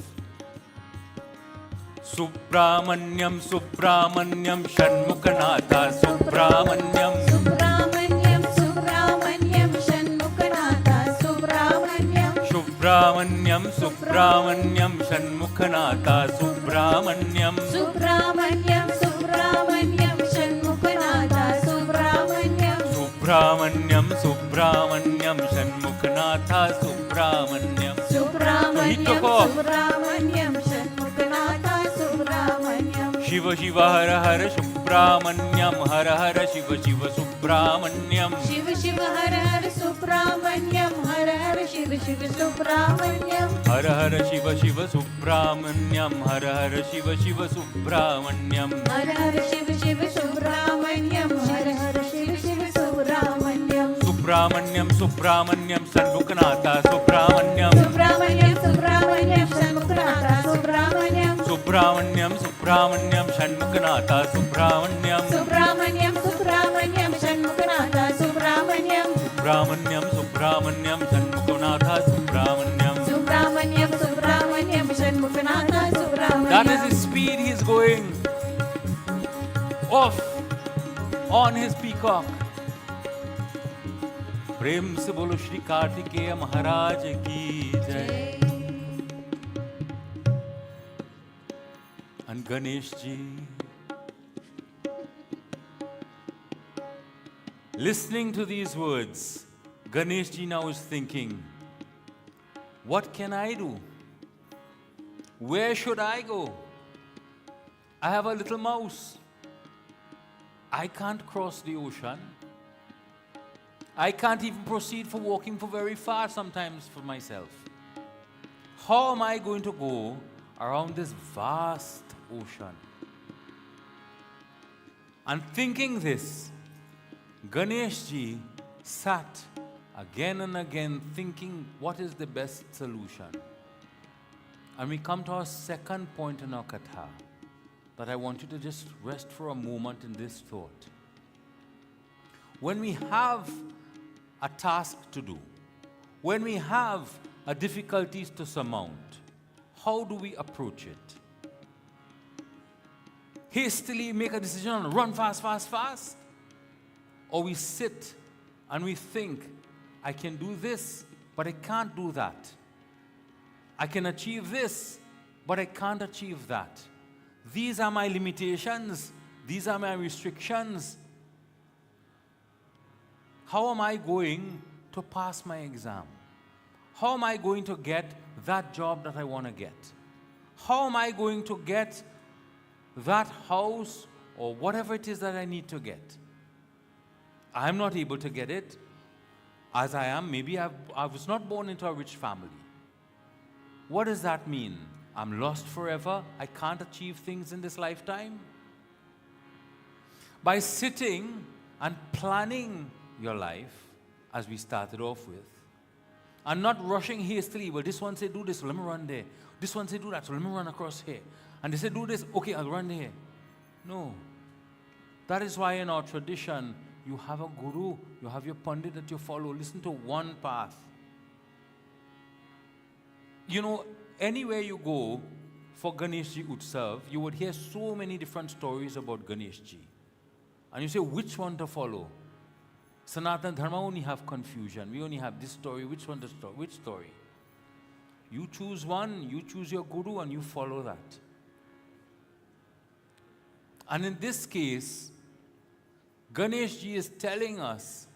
Subramanyam, Subramanyam, Shanmukhanatha, Subramanyam. Subrahmanyam Subrahmanyam षण्मुखनाथा Subrahmanyam. Subramanyam, Subramanyam, Shanmukhanatha, Subramanyam. Subrahmanyam Subrahmanyam षण्मुखनाथा Subrahmanyam. Subramanyam, Subramanyam, Shanmukhanatha, Subramanyam. Subrahmanyam took off. Subrahmanyam षण्मुखनाथा Subrahmanyam. Shiva Shiva Hara Hara Subramanyam, Hara Hara Shiva Shiva Subramanyam. Shiv Shiv her her Subrahmanyam her her Shiv Shiv Subrahmanyam. Hara Hara Shiva Shiva Subramanyam, Hara Hara Shiva Shiva Subramanyam. Her her Shiv Shiv Subrahmanyam her her Shiv Shiv Subrahmanyam. Subramanyam, Subramanyam, Sarvukhanatha, Subramanyam. Subrahmanyam Subrahmanyam षण्मुखनाथा Subrahmanyam. Subramanyam, Subramanyam, Shanmukhanatha, Subramanyam. Subrahmanyam Subrahmanyam षण्मुखनाथा Subrahmanyam. Subramanyam, Subramanyam, Shanmukhanatha, Subramanyam. Subrahmanyam Subrahmanyam षण्मुखनाथा Subrahmanyam. That is the speed he is going off on his peacock. प्रेम से बोलो श्री कार्तिकेय महाराज की जय. And Ganesh ji, Listening to these words, Ganesh ji now is thinking, what can I do? Where should I go? I have a little mouse. I can't cross the ocean. I can't even proceed for walking for very far sometimes for myself. How am I going to go around this vast ocean? And thinking this, Ganesh ji sat again and again thinking what is the best solution. And we come to our second point in our katha that I want you to just rest for a moment in this thought. When we have a task to do, when we have a difficulties to surmount, how do we approach it? Hastily make a decision and run fast, fast, fast? Or we sit and we think, I can do this, but I can't do that. I can achieve this, but I can't achieve that. These are my limitations. These are my restrictions. How am I going to pass my exam? How am I going to get that job that I want to get? How am I going to get that house or whatever it is that I need to get? I'm not able to get it as I am. Maybe I was not born into a rich family. What does that mean? I'm lost forever. I can't achieve things in this lifetime. By sitting and planning your life, as we started off with, and not rushing hastily. Well, this one said do this, so let me run there. This one said do that, so let me run across here. And they said do this, okay, I'll run here. No. That is why in our tradition, you have a guru, you have your pandit that you follow. Listen to one path. You know, anywhere you go for Ganesh ji Utsav, you would hear so many different stories about Ganesh ji. And you say, which one to follow? Sanatana Dharma only have confusion. We only have this story. Which one to story? Which story? You choose one, you choose your guru, and you follow that. And in this case, Ganesh ji is telling us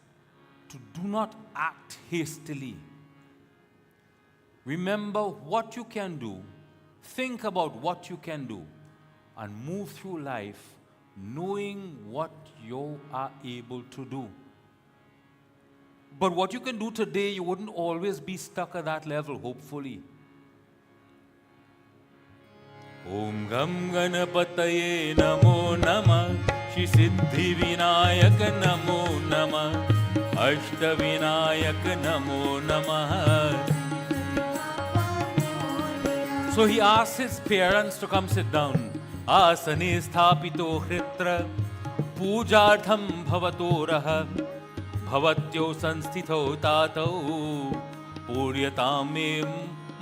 to do not act hastily. Remember what you can do, think about what you can do, and move through life knowing what you are able to do. But what you can do today, you wouldn't always be stuck at that level, hopefully. Om Gam Ganapataye Namo Namah, Shri Siddhi Vinayak Namo Namah, Ashta Vinayak Namo Namah. So he asked his parents to come sit down. Asane sthapito khritra pujartham bhavato raha bhavatyo sanstito tato puryatam me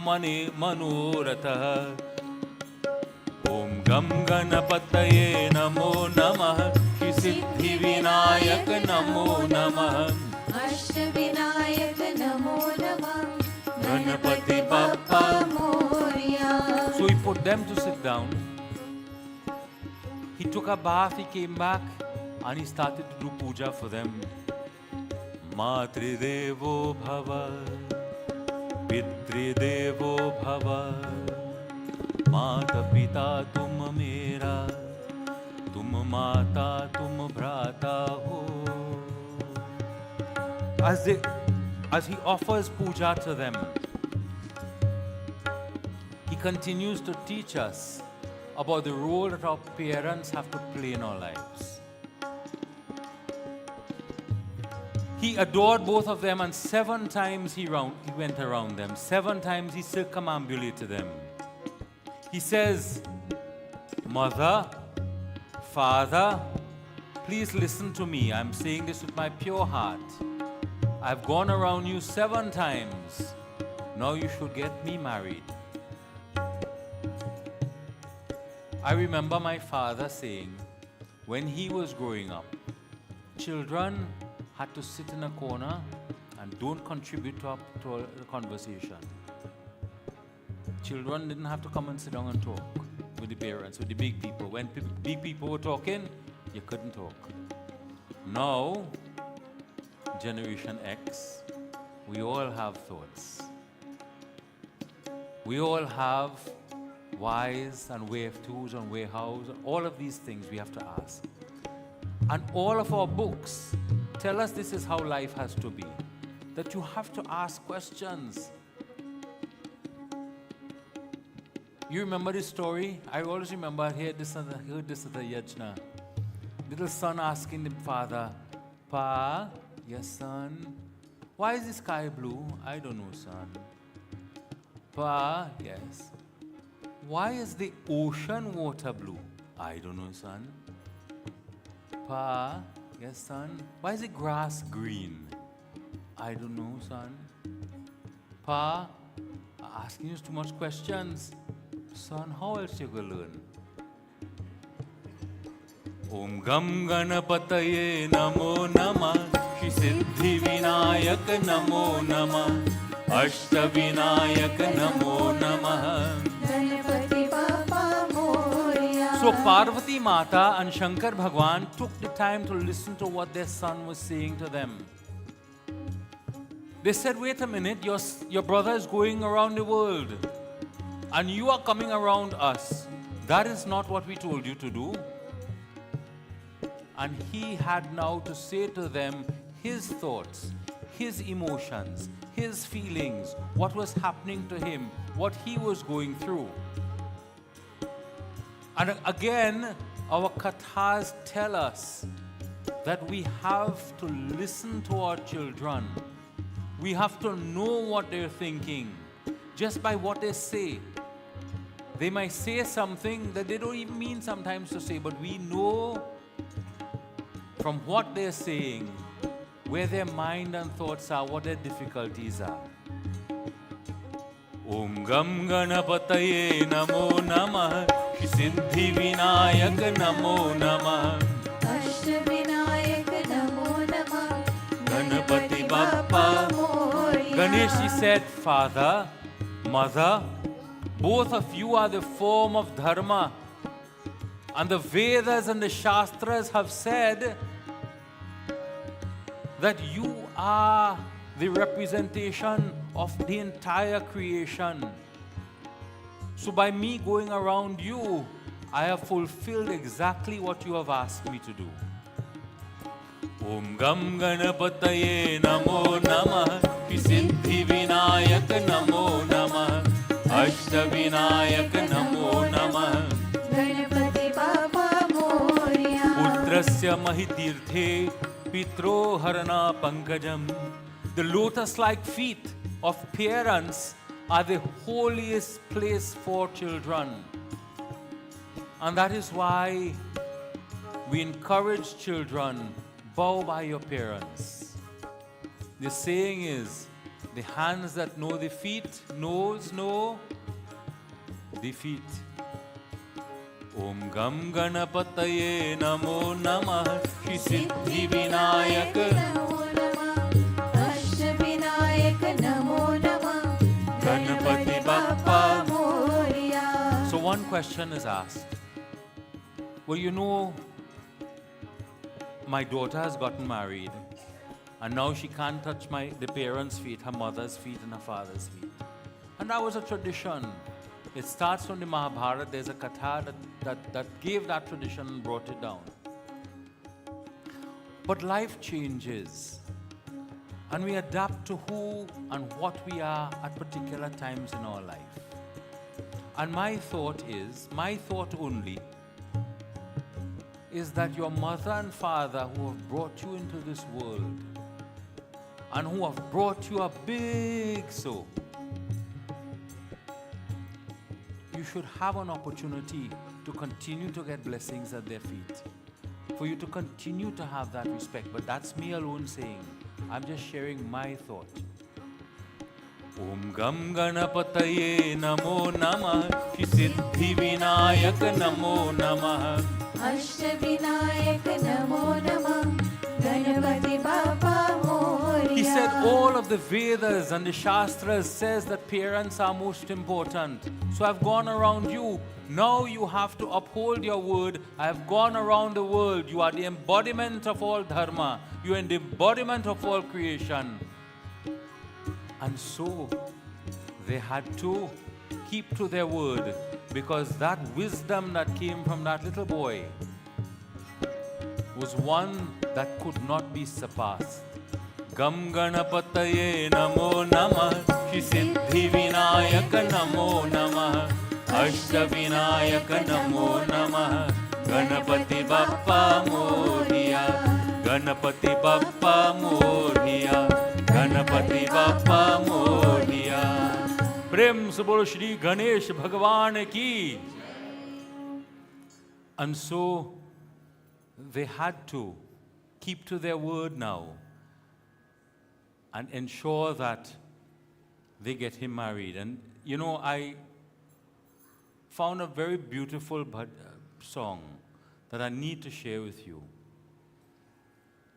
mane manoratah. Om Gam Ganapataye Namo Namah, Shri Siddhi Vinayak Namo Namah, Ashta Vinayak Namo Namah, Ganapati Bappa Moria. So he put them to sit down. He took a bath, he came back, and he started to do puja for them. Matridevo Bhava, Pitridevo Bhava, Mata Pita tum mera, tum mata tum bhrata ho. As he offers puja to them, he continues to teach us about the role that our parents have to play in our lives. He adored both of them, and 7 times he went around them. 7 times he circumambulated them. He says, Mother, Father, please listen to me. I'm saying this with my pure heart. I've gone around you 7 times. Now you should get me married. I remember my father saying, when he was growing up, children had to sit in a corner and don't contribute to a conversation. Children didn't have to come and sit down and talk with the parents, with the big people. When big people were talking, you couldn't talk. Now, Generation X, we all have thoughts. We all have whys and where to's and where how's. All of these things we have to ask. And all of our books tell us this is how life has to be. That you have to ask questions. You remember this story? I always remember I heard this at the Yajna. Little son asking the father, Pa, yes son, why is the sky blue? I don't know, son. Pa, yes. Why is the ocean water blue? I don't know, son. Pa, yes son. Why is the grass green? I don't know, son. Pa, asking you too much questions. Son, how else you gonna learn? Om Gam Ganapataye Namo Namah, Shri Siddhi Vinayak Namo Namah, Ashta Vinayak Namo Namah. Ganapati Bappa Moria. So Parvati Mata and Shankar Bhagwan took the time to listen to what their son was saying to them. They said, wait a minute, your brother is going around the world and you are coming around us. That is not what we told you to do. And he had now to say to them his thoughts, his emotions, his feelings, what was happening to him, what he was going through. And again, our kathas tell us that we have to listen to our children. We have to know what they're thinking just by what they say. They might say something that they don't even mean sometimes to say, but we know from what they're saying where their mind and thoughts are, what their difficulties are. Om Gam Ganapataye Namo Namah, Shri Siddhi Vinayak Namo Namah, Ashtavinayak Namo Namah, Ganapati Bappa Moria. Ganesh, he said, Father, Mother, both of you are the form of Dharma. And the Vedas and the Shastras have said that you are the representation of the entire creation. So by me going around you, I have fulfilled exactly what you have asked me to do. Om Gam Ganapataye Namo Namah, Shri Siddhi Vinayak Namo Namah, Ashta Vinayak Namo Namah. Ganapati Bappa Moria. Putrasya Mahitirthe Pitro Harana Pankajam. The lotus-like feet of parents are the holiest place for children. And that is why we encourage children, bow by your parents. The saying is, the hands that know the feet knows no defeat. Om Gam Ganapataye Namo Namah, Shri Siddhi Vinayak. Namo Namah, Ashtavinayak Namo Namah, Ganapati Bappa. Moria. So one question is asked. Well, you know, my daughter has gotten married and now she can't touch the parents' feet, her mother's feet and her father's feet. And that was a tradition. It starts from the Mahabharata. There's a katha that gave that tradition and brought it down. But life changes and we adapt to who and what we are at particular times in our life. And my thought only, is that your mother and father who have brought you into this world and who have brought you a big soul, you should have an opportunity to continue to get blessings at their feet, for you to continue to have that respect. But that's me alone saying. I'm just sharing my thought. Om Gam Ganapataye Namo Namah, Shri Siddhi Vinayak Namo Namah. Ashtavinayak Namo Namah, Ganapati Bappa Moria. He said, all of the Vedas and the Shastras says that parents are most important. So I've gone around you. Now you have to uphold your word. I have gone around the world. You are the embodiment of all dharma. You are the embodiment of all creation. And so they had to keep to their word, because that wisdom that came from that little boy was one that could not be surpassed. Gam Ganapataye Namo Namah, Shri Siddhi Vinayaka Namo Namah, Ashta Vinayaka Namo Namah, Ganapati Bappa Moriya, Ganapati Bappa Moriya, Ganapati Bappa Moriya. Prem se bolo Shri Ganesh Bhagwan ki. And so they had to keep to their word now and ensure that they get him married. And you know, I found a very beautiful song that I need to share with you.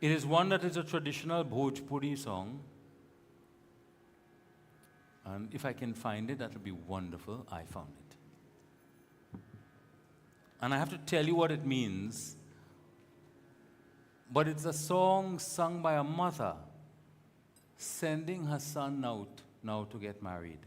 It is one that is a traditional Bhojpuri song. And if I can find it, that would be wonderful. I found it. And I have to tell you what it means. But it's a song sung by a mother sending her son out now to get married.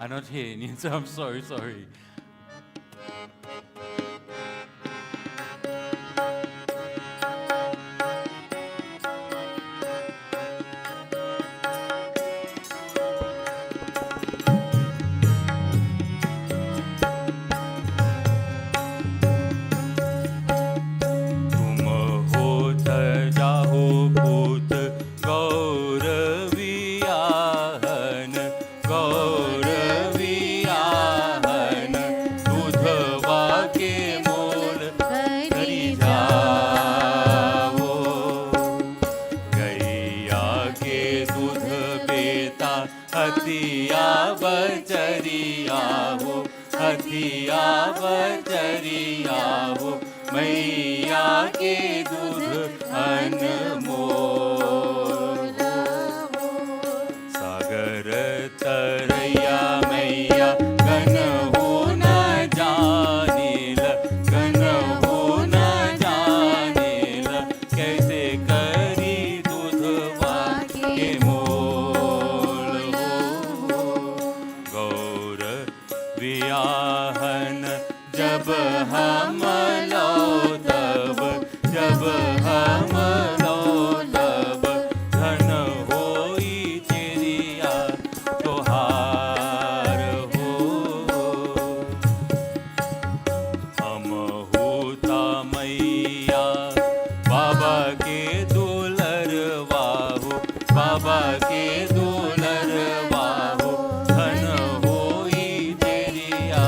I'm not hearing you, so I'm sorry. हथिया बचरिया हो मैया के दूध अनमोल सागर तरैया मैया gun हो न जानिल gun हो न जानिल कैसे करी दूधवा के मोल हो गौर वियाहन जब हम लो तब जब हम लो तब धन होई चिड़िया तोहार हो हम होता मैया बाबा के दुलरवा हो बाबा के दुलरवा हो धन होई चिड़िया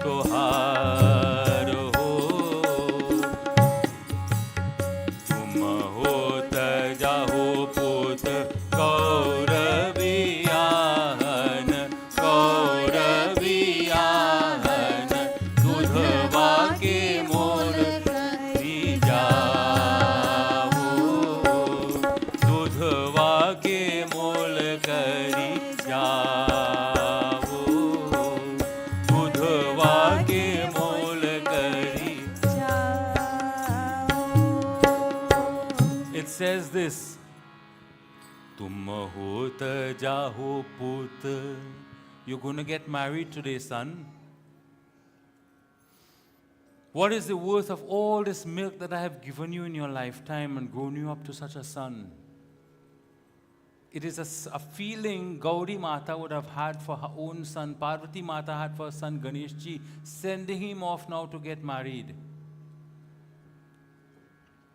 तोहार हो तुम होत जाहो पुत कौरवियाहन कौरवियाहन दूधवा के मोल करी जाओ दूधवा के मोल करी जाओ दूधवा के मोल करी It says this, तुम होत जाहो पुत. You're going to get married today, son. What is the worth of all this milk that I have given you in your lifetime and grown you up to such a son? it is a feeling Gauri Mata would have had for her own son, Parvati Mata had for her son Ganesh ji, sending him off now to get married.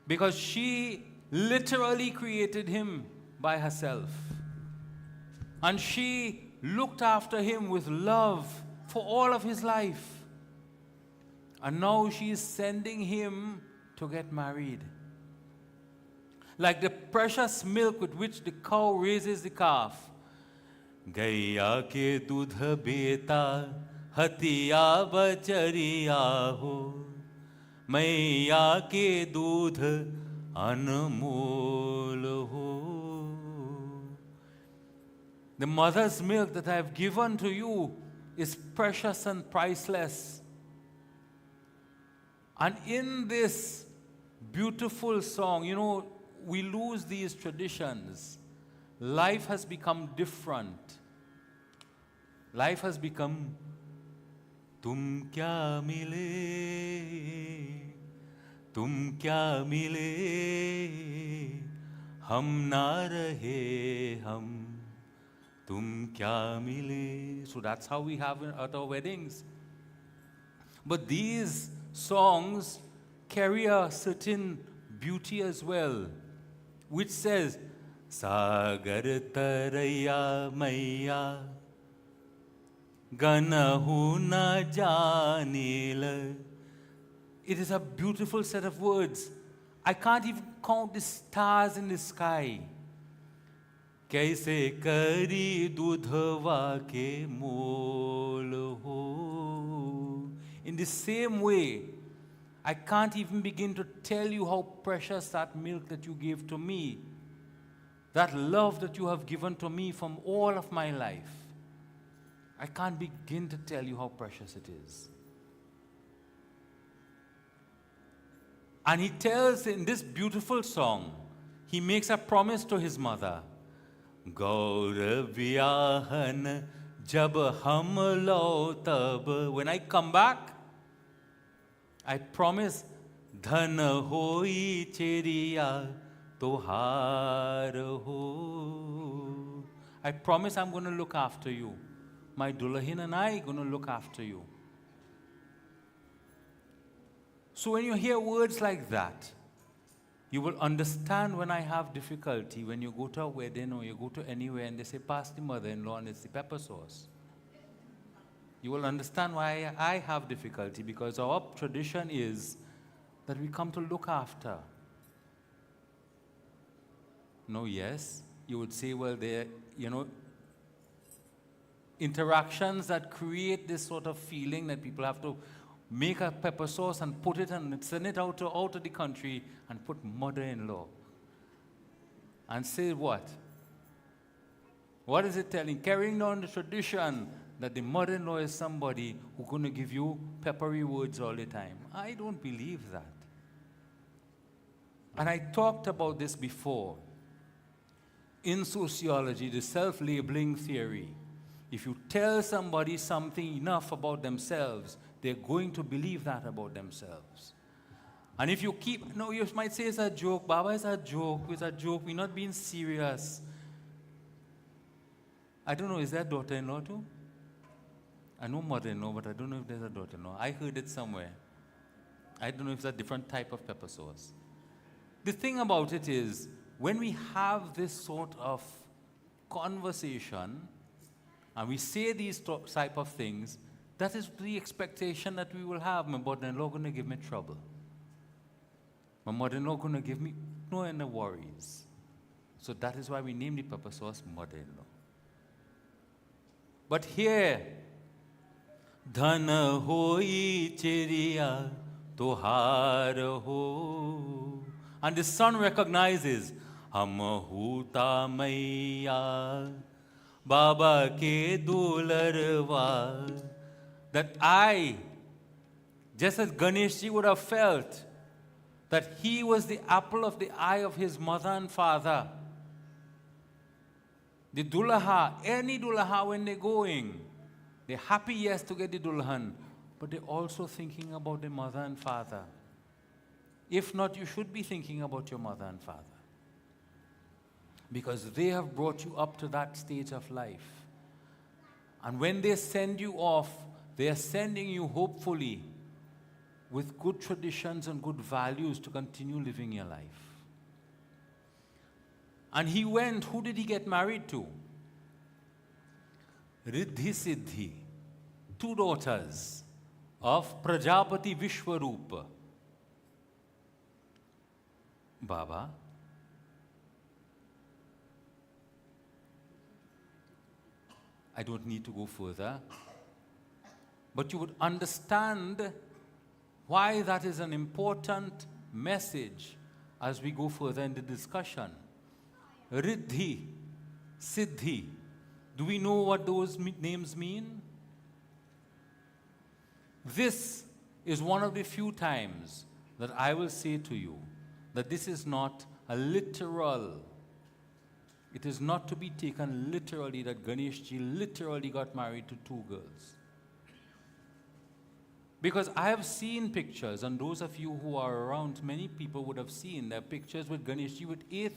Because she literally created him by herself. And she looked after him with love for all of his life. And now she is sending him to get married. Like the precious milk with which the cow raises the calf. Gaiya ke dudha beta hatiya bachariya ho. Maiya ke dudha anmol ho. The mother's milk that I have given to you is precious and priceless. And in this beautiful song, you know, we lose these traditions. Life has become different. Life has become tum kya mile, hum na rahe hum, tum kya mile. So that's how we have at our weddings. But these songs carry a certain beauty as well, which says, Sagar taraya maiya, ganahu na janila. It is a beautiful set of words. I can't even count the stars in the sky. Kaise kari dudhva ke mol ho. In the same way, I can't even begin to tell you how precious that milk that you gave to me, that love that you have given to me from all of my life. I can't begin to tell you how precious it is. And he tells in this beautiful song, he makes a promise to his mother. Gauraviyahan jab hum lo tab. When I come back, I promise, dhan hoi cheriya tohar ho. I promise I'm going to look after you. My Dulahin and I are going to look after you. So when you hear words like that, you will understand when I have difficulty, when you go to a wedding or you go to anywhere and they say, pass the mother-in-law and it's the pepper sauce. You will understand why I have difficulty, because our tradition is that we come to look after. No, yes, you would say, well, there, you know, interactions that create this sort of feeling that people have to make a pepper sauce and put it and send it out of the country and put mother-in-law. And say what? What is it telling? Carrying on the tradition that the mother-in-law is somebody who's going to give you peppery words all the time. I don't believe that. And I talked about this before. In sociology, the self-labeling theory, if you tell somebody something enough about themselves, they're going to believe that about themselves. And if you keep, no, you might say it's a joke. Baba, it's a joke. We're not being serious. I don't know, is there a daughter-in-law too? I know mother-in-law, but I don't know if there's a daughter-in-law. I heard it somewhere. I don't know if it's a different type of pepper sauce. The thing about it is, when we have this sort of conversation, and we say these type of things, that is the expectation that we will have. My mother-in-law going to give me trouble. My mother-in-law going to give me no end of worries. So that is why we name the pepper sauce mother-in-law. But here, dhan hoi cheriya tohar ho. And the son recognizes, hum huta maiya baba ke dularwa. That I, just as Ganesh ji would have felt, that he was the apple of the eye of his mother and father. The dulaha, any dulaha when they're going, they're happy, yes, to get the dulhan, but they're also thinking about their mother and father. If not, you should be thinking about your mother and father. because they have brought you up to that stage of life. And when they send you off, they are sending you hopefully with good traditions and good values to continue living your life. And he went, who did he get married to? Riddhi Siddhi, 2 daughters of Prajapati Vishwarupa. Baba, I don't need to go further, but you would understand why that is an important message as we go further in the discussion. Riddhi, Siddhi. Do we know what those names mean? This is one of the few times that I will say to you that this is not a literal, it is not to be taken literally that Ganesh ji literally got married to 2 girls. Because I have seen pictures, and those of you who are around, many people would have seen their pictures with Ganesh ji with 8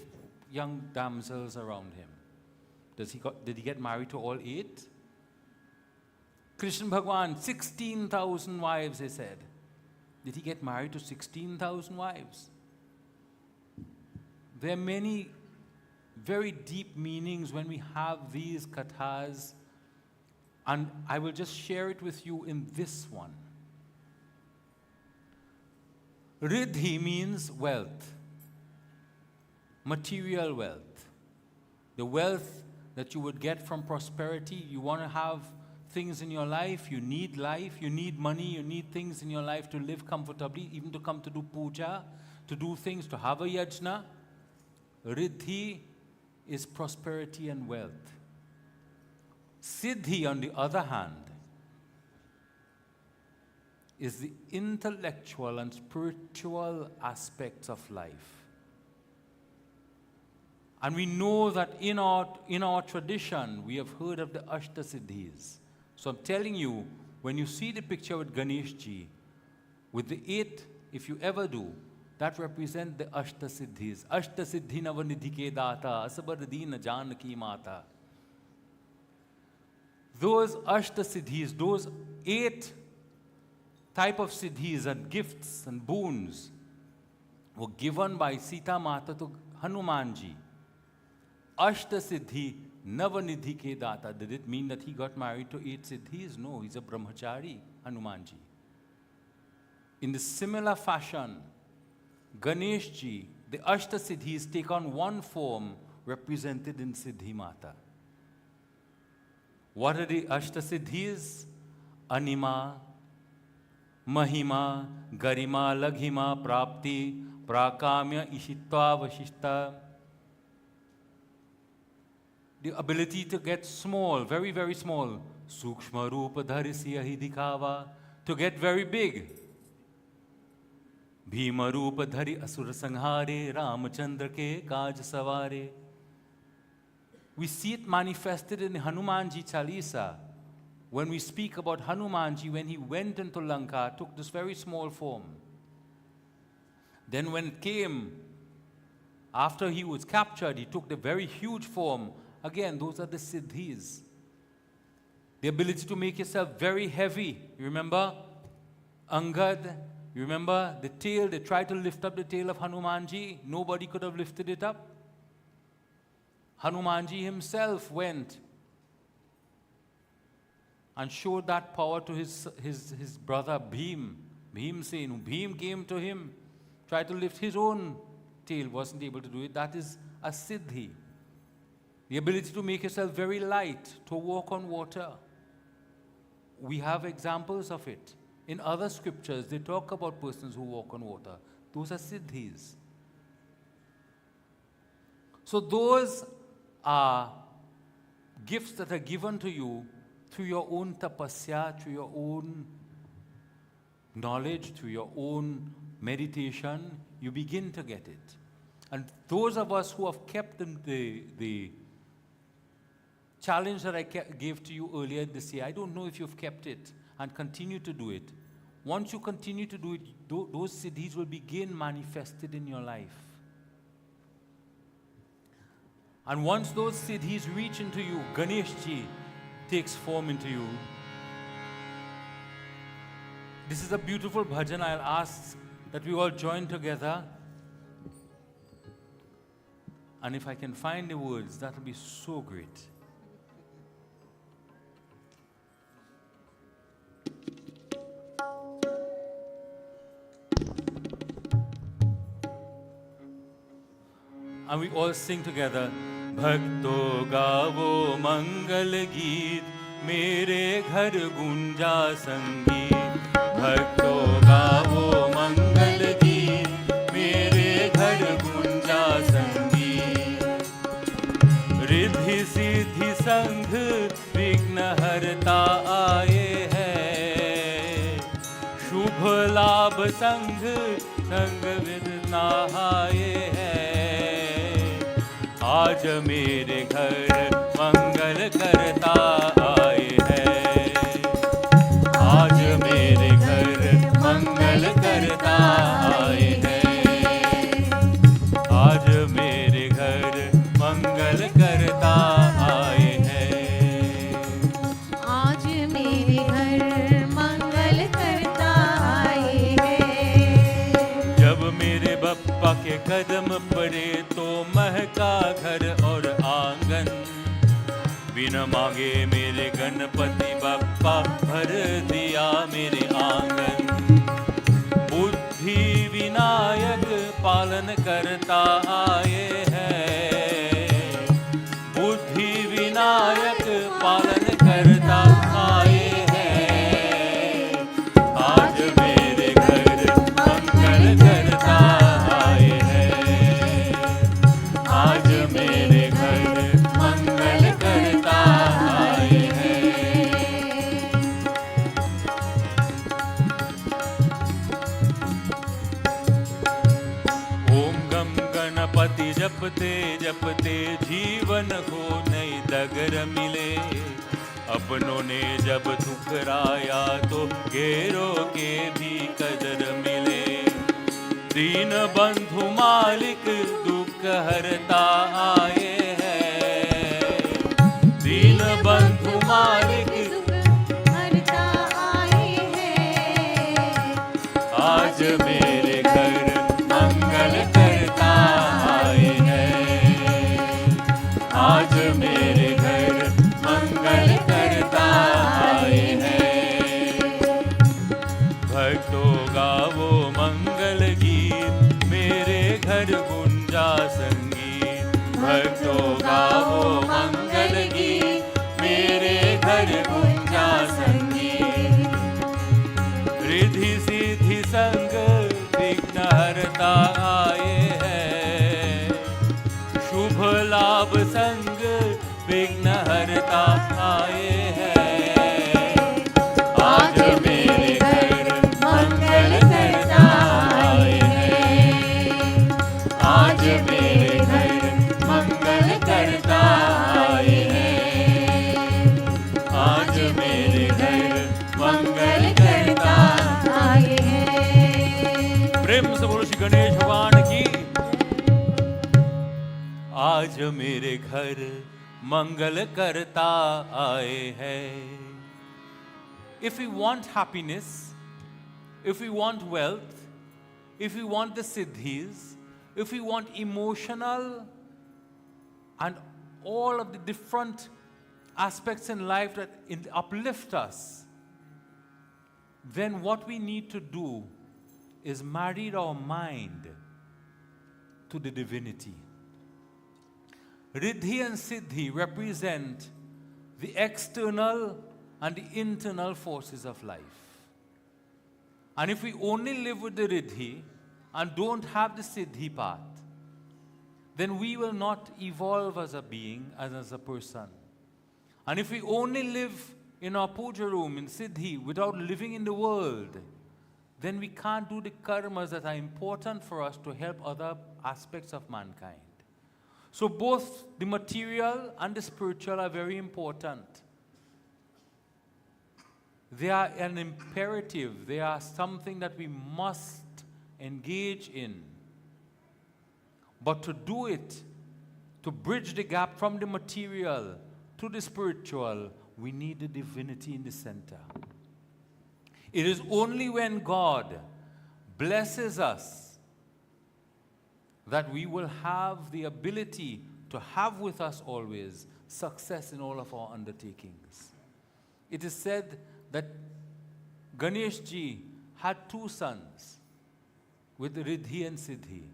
young damsels around him. Did he get married to all 8? Krishna Bhagwan, 16,000 wives, they said. Did he get married to 16,000 wives? There are many very deep meanings when we have these kathas, and I will just share it with you in this one. Riddhi means wealth, material wealth, the wealth that you would get from prosperity. You want to have things in your life, you need money, you need things in your life to live comfortably, even to come to do puja, to do things, to have a yajna. Riddhi is prosperity and wealth. Siddhi, on the other hand, is the intellectual and spiritual aspects of life. And we know that in our tradition, we have heard of the Ashta Siddhis. So I'm telling you, when you see the picture with Ganesh ji, with the 8, if you ever do, that represent the Ashta Siddhis. Ashta Siddhi Navanidhi ke data, Asabardina Janaki Mata. Those Ashta Siddhis, those 8 type of siddhis and gifts and boons were given by Sita Mata to Hanumanji. Ashta Siddhi Navanidhi ke data. Did it mean that he got married to 8 siddhis? No, he's a brahmachari, Hanumanji. In the similar fashion, Ganesh ji, the Ashta Siddhis take on one form represented in Siddhi Mata. What are the Ashta Siddhis? Anima, Mahima, Garima, Laghima, Prapti, Prakamya, Ishitva, Vashishta. The ability to get small, very, very small. Sukshma Rupa Dharisiya Hidikava. To get very big. Bhima Rupa Dhari Asura Sanghare, Ramachandra ke Kaj Savare. We see it manifested in Hanumanji Chalisa. When we speak about Hanumanji, when he went into Lanka, took this very small form. Then when it came, after he was captured, he took the very huge form. Again, those are the siddhis. The ability to make yourself very heavy. You remember Angad? You remember the tail? They tried to lift up the tail of Hanumanji. Nobody could have lifted it up. Hanumanji himself went and showed that power to his brother Bhim. Bhimsen. Bhim came to him, tried to lift his own tail, wasn't able to do it. That is a siddhi. The ability to make yourself very light, to walk on water. We have examples of it. In other scriptures, they talk about persons who walk on water. Those are siddhis. So those are gifts that are given to you through your own tapasya, through your own knowledge, through your own meditation. You begin to get it. And those of us who have kept the challenge that I gave to you earlier this year, I don't know if you've kept it and continue to do it. Once you continue to do it, those siddhis will begin manifested in your life. And once those siddhis reach into you, Ganesh ji takes form into you. This is a beautiful bhajan. I'll ask that we all join together. And if I can find the words, that will be so great. And we all sing together. Bhakto gaavo mangal geet, mere ghar gunja sangeet. Bhakto gaavo mangal geet, mere ghar gunja sangeet. Riddhi siddhi संघ विघ्न हरता आए हैं, शुभ लाभ संघ संग with नहाए हैं। आज मेरे घर मंगल करता आए हैं, आज मेरे घर मंगल करता आए हैं, आज मेरे घर मंगल करता आए हैं। आज मेरे घर मंगल करता आए हैं। जब मेरे बप्पा के कदम पड़े तो महका घर और आंगन, बिना मांगे मेरे गणपति बप्पा भर दिया मेरे आंगन। बुद्धि विनायक पालन करता आए हैं, बुद्धि विनायक पालन करता आए हैं। आज मेरे घर मंगल करता आए हैं, आज मेरे घर मंगल करता आए हैं। ओम गम गणपति जपते जपते जीवन को नई डगर मिले। अपनों ने जब ठुकराया तो गैरों के भी कदर मिले। दीन बंधु मालिक दुख हरता आए हैं, दीन बंधु मालिक हरता आए हैं। आज मेरे घर मंगल करता आए हैं, आज मेरे घर मंगल करता आए हैं। भक्तों गावो मंगल गीत, मेरे घर गुंजा संगीत। भक्तों गावो मंगल गीत, मेरे घर गुंजा संगीत। रिद्धि सिद्धि संग विघ्न हरता आए हैं, शुभ लाभ संग विघ्न हरता आए हैं। आज मेरे घर मंगल करता आए हैं, आज मेरे घर मंगल करता आए हैं, आज मेरे घर मंगल करता आए हैं। प्रेम से बोलो श्री गणेश भगवान की। आज मेरे घर मंगल करता आए हैं। If we want happiness, if we want wealth, if we want the siddhis, if we want emotional and all of the different aspects in life that uplift us, then what we need to do is marry our mind to the divinity. Riddhi and Siddhi represent the external and the internal forces of life. And if we only live with the Riddhi and don't have the Siddhi path, then we will not evolve as a being, as a person. And if we only live in our puja room in Siddhi without living in the world, then we can't do the karmas that are important for us to help other aspects of mankind. So both the material and the spiritual are very important. They are an imperative. They are something that we must engage in. But to do it, To bridge the gap from the material to the spiritual, we need the divinity in the center. It is only when God blesses us that we will have the ability to have with us always success in all of our undertakings. It is said that Ganesh ji had two sons with Riddhi and Siddhi.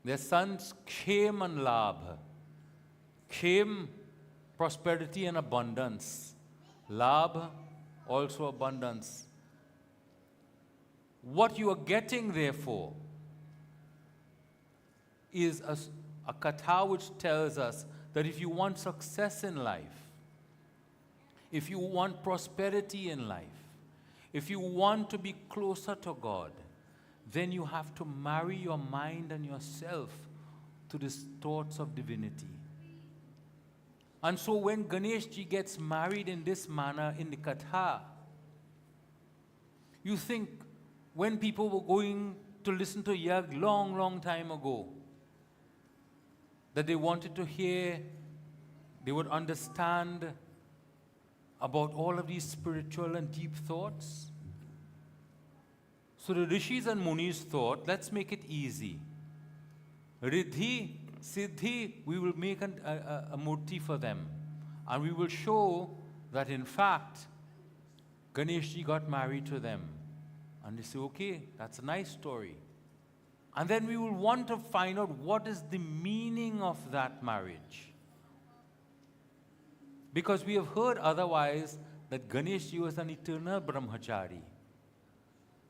Their sons Kshem and Labh. Kshem, prosperity and abundance. Labh, also abundance. What you are getting, therefore, is a katha which tells us that if you want success in life, if you want prosperity in life, if you want to be closer to God, then you have to marry your mind and yourself to the thoughts of divinity. And so when Ganesh ji gets married in this manner in the katha, you think when people were going to listen to Yag long, long time ago, that they wanted to hear, they would understand about all of these spiritual and deep thoughts. So the rishis and munis thought, let's make it easy. Riddhi, Siddhi, we will make a murti for them. And we will show that in fact, Ganesh ji got married to them. And they say, okay, that's a nice story. And then we will want to find out what is the meaning of that marriage. Because we have heard otherwise that Ganesh ji was an eternal brahmachari.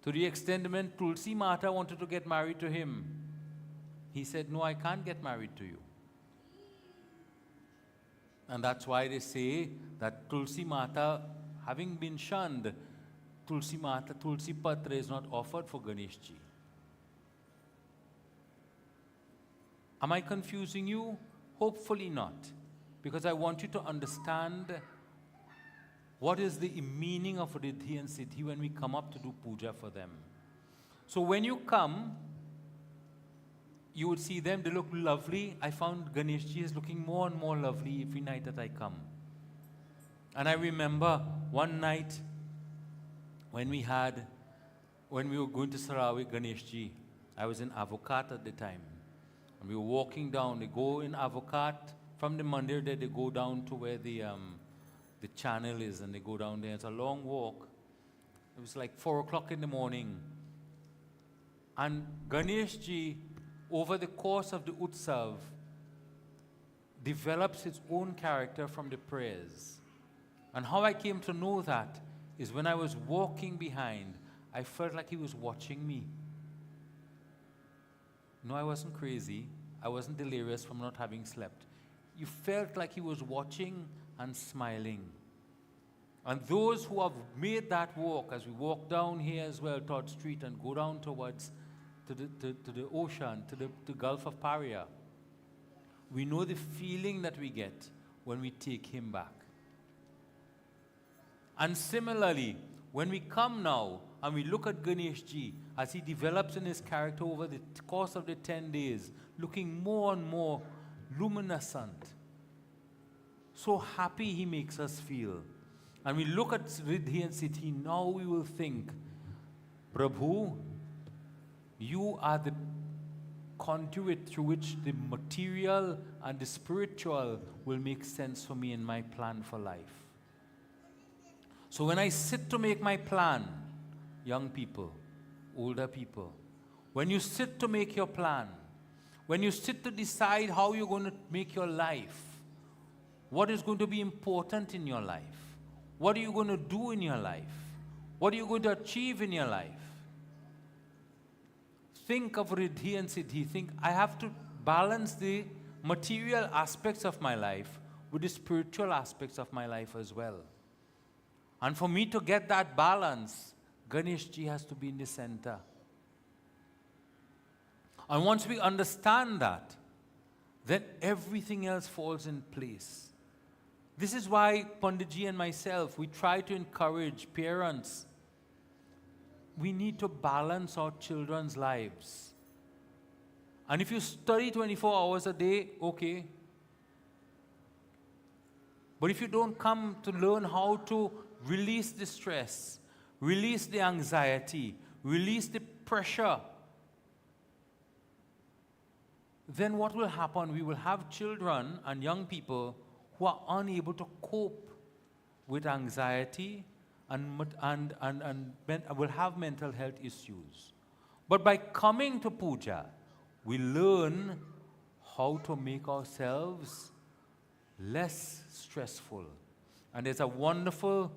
To the extent when Tulsi Mata wanted to get married to him, he said, no, I can't get married to you. And that's why they say that Tulsi Mata, having been shunned, Tulsi Mata, Tulsi Patra is not offered for Ganesh ji. Am I confusing you? Hopefully not. Because I want you to understand what is the meaning of Riddhi and Siddhi when we come up to do puja for them. So when you come, you would see them, they look lovely. I found Ganesh ji is looking more and more lovely every night that I come. And I remember one night when we were going to Sarawak Ganesh ji, I was in Avocat at the time. And we were walking down, they go in Avocat, from the Mandir there, they go down to where the channel is, and they go down there. It's a long walk. It was like 4 o'clock in the morning. And Ganesh ji, over the course of the Utsav, develops his own character from the prayers. And how I came to know that is when I was walking behind, I felt like he was watching me. No, I wasn't crazy. I wasn't delirious from not having slept. You felt like he was watching and smiling. And those who have made that walk, as we walk down here as well, Todd Street, and go down towards to the ocean, to the Gulf of Paria, we know the feeling that we get when we take him back. And similarly, when we come now and we look at Ganesh ji as he develops in his character over the course of the 10 days, looking more and more luminescent, so happy he makes us feel. And we look at Riddhi and Siddhi, now we will think, Prabhu, you are the conduit through which the material and the spiritual will make sense for me in my plan for life. So when I sit to make my plan, young people, older people, when you sit to make your plan, when you sit to decide how you're going to make your life, what is going to be important in your life, what are you going to do in your life, what are you going to achieve in your life, think of Riddhi and Siddhi. Think, I have to balance the material aspects of my life with the spiritual aspects of my life as well. And for me to get that balance, Ganesh ji has to be in the center. And once we understand that, then everything else falls in place. This is why Panditji and myself, we try to encourage parents. We need to balance our children's lives. And if you study 24 hours a day, okay. But if you don't come to learn how to release the stress, release the anxiety, release the pressure, then what will happen? We will have children and young people who are unable to cope with anxiety and will have mental health issues. But by coming to puja, we learn how to make ourselves less stressful. And there's a wonderful,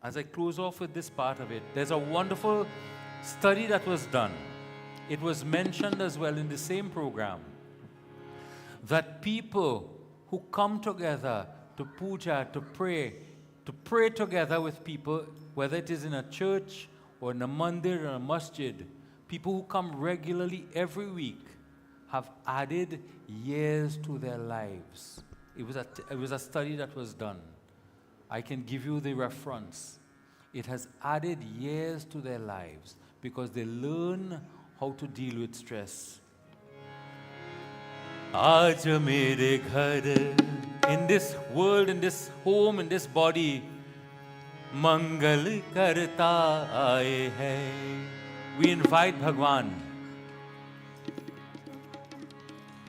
as I close off with this part of it, there's a wonderful study that was done. It was mentioned as well in the same program that people who come together to puja, to pray together with people, whether it is in a church or in a mandir or a masjid, people who come regularly every week have added years to their lives. It was a study that was done. I can give you the reference. It has added years to their lives because they learn how to deal with stress. Aaj mere ghar, in this world, in this home, in this body, mangal karta aaye hai. We invite Bhagwan.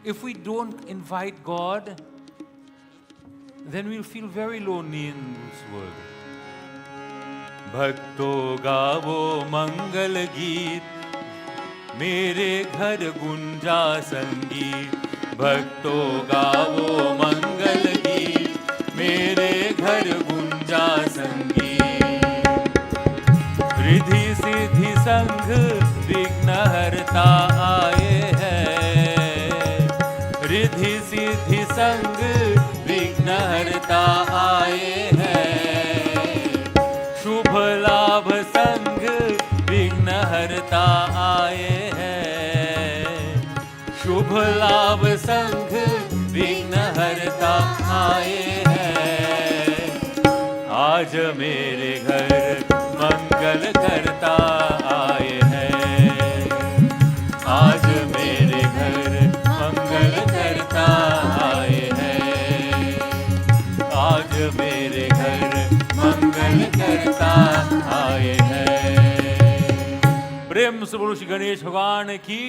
If we don't invite God, then we'll feel very lonely in this world. Bhakto gaavo mangal geet, mere ghar gunja sangeet. Bhakto gaavo mangal geet, mere ghar gunja sangeet. Riddhi siddhi sangh vigna harta aaye hai. Riddhi siddhi sangh vigna harta aaye hai. Shubh labh sangh vigna harta aaye hai. Shubh labh sangh vigna harta aaye hai. Aaj mere ghar mangal karta aaye hai. Aaj mere ghar mangal karta aaye hai. Aaj mere ghar mangal karta aaye hai. Prem se bolo Shri Ganesh Bhagwan ki.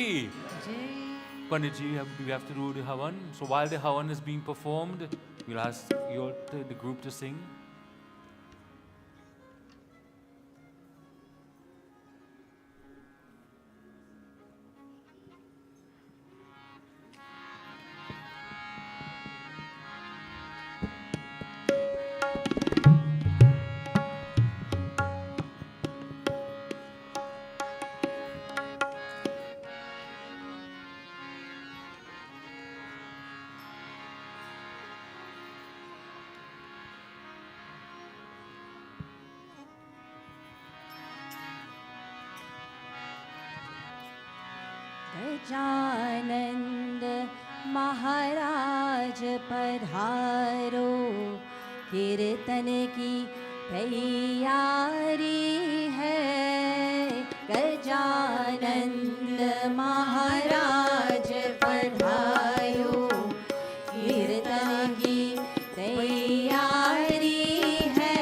Panditji, we have to do the Havan. So while the Havan is being performed, we'll ask the group to sing. Gajanand महाराज पधारो, कीर्तन की तैयारी है। गजानंद महाराज पधारो, कीर्तन की तैयारी है।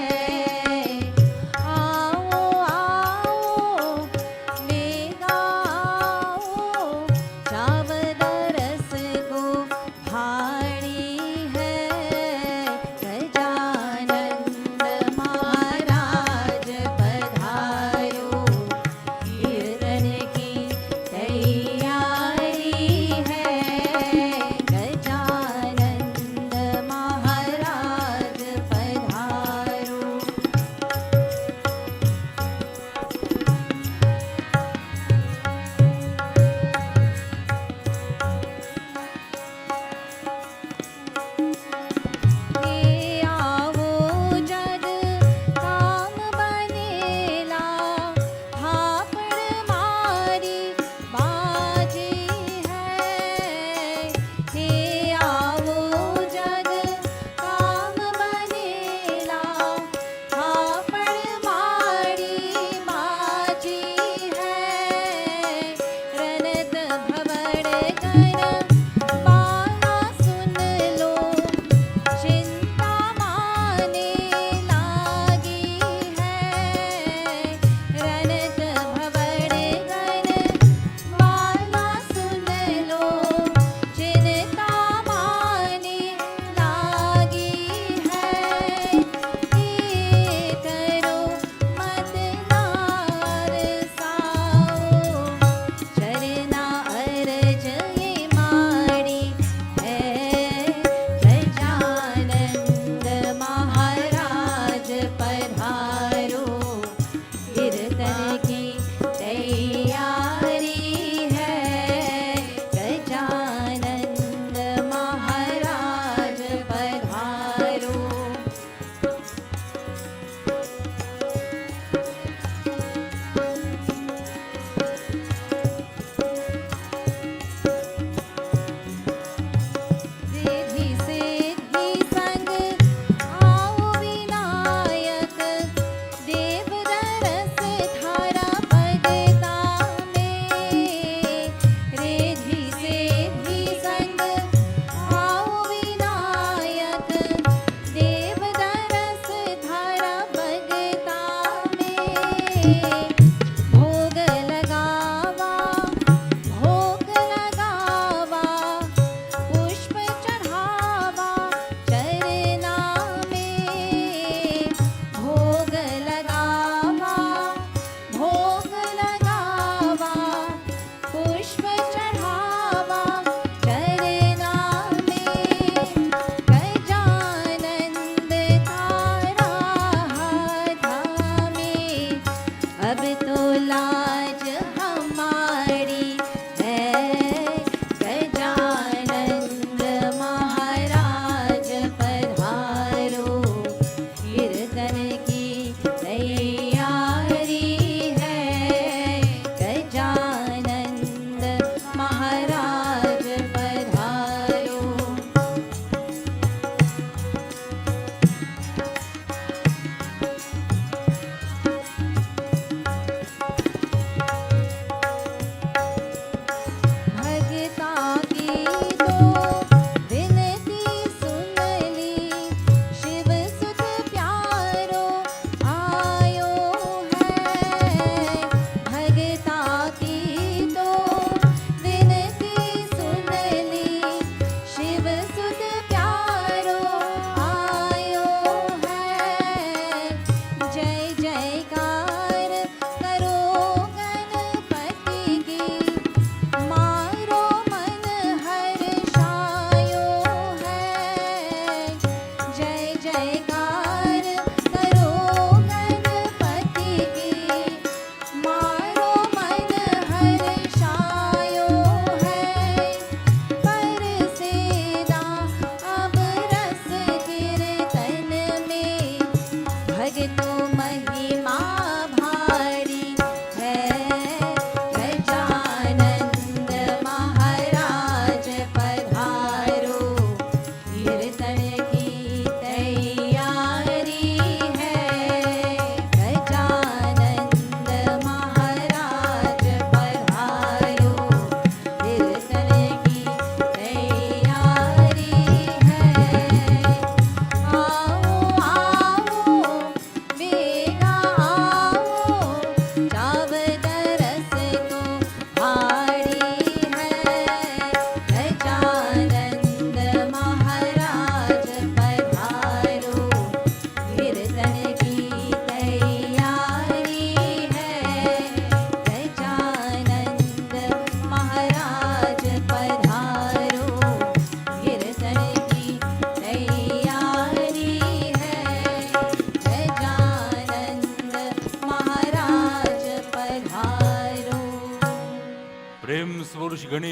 आओ आओ मेगा आओ, चावल रस को भाड़ी है। गजानंद महाराज पधारो, कीर्तन की तैयारी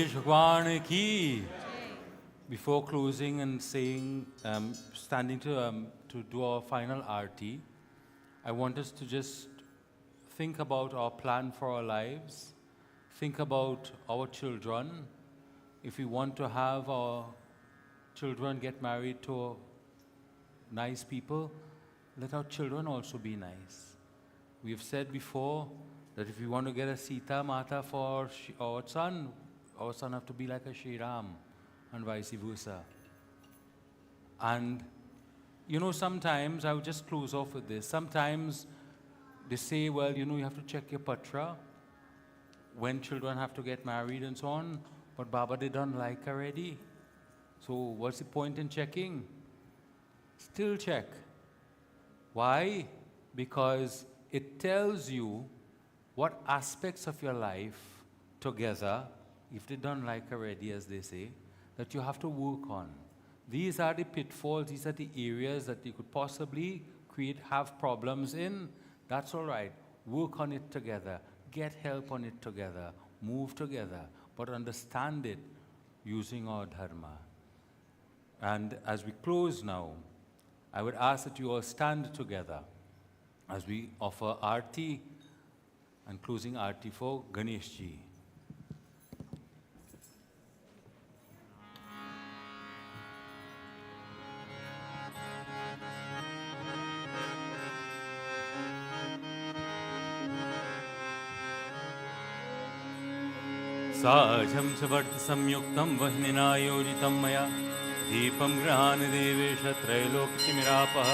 गणेश भगवान की. Before closing and saying, standing to do our final arti, I want us to just think about our plan for our lives. Think about our children. If we want to have our children get married to nice people, let our children also be nice. We have said before that if we want to get a Sita Mata for our son have to be like a Shri Ram, and vice versa. And you know, sometimes, I would just close off with this, sometimes they say, well, you know, you have to check your patra when children have to get married and so on, but Baba, they don't like already. So what's the point in checking? Still check. Why? Because it tells you what aspects of your life together, if they don't like already, as they say, that you have to work on. These are the pitfalls, these are the areas that you could possibly have problems in. That's all right. Work on it together. Get help on it together. Move together. But understand it using our dharma. And as we close now, I would ask that you all stand together as we offer Aarti and closing Aarti for Ganesh ji. साझं सवर्त संयुक्तं वह्निना योजितं मया दीपं गृहाण देवेश त्रैलोक्यमिरापः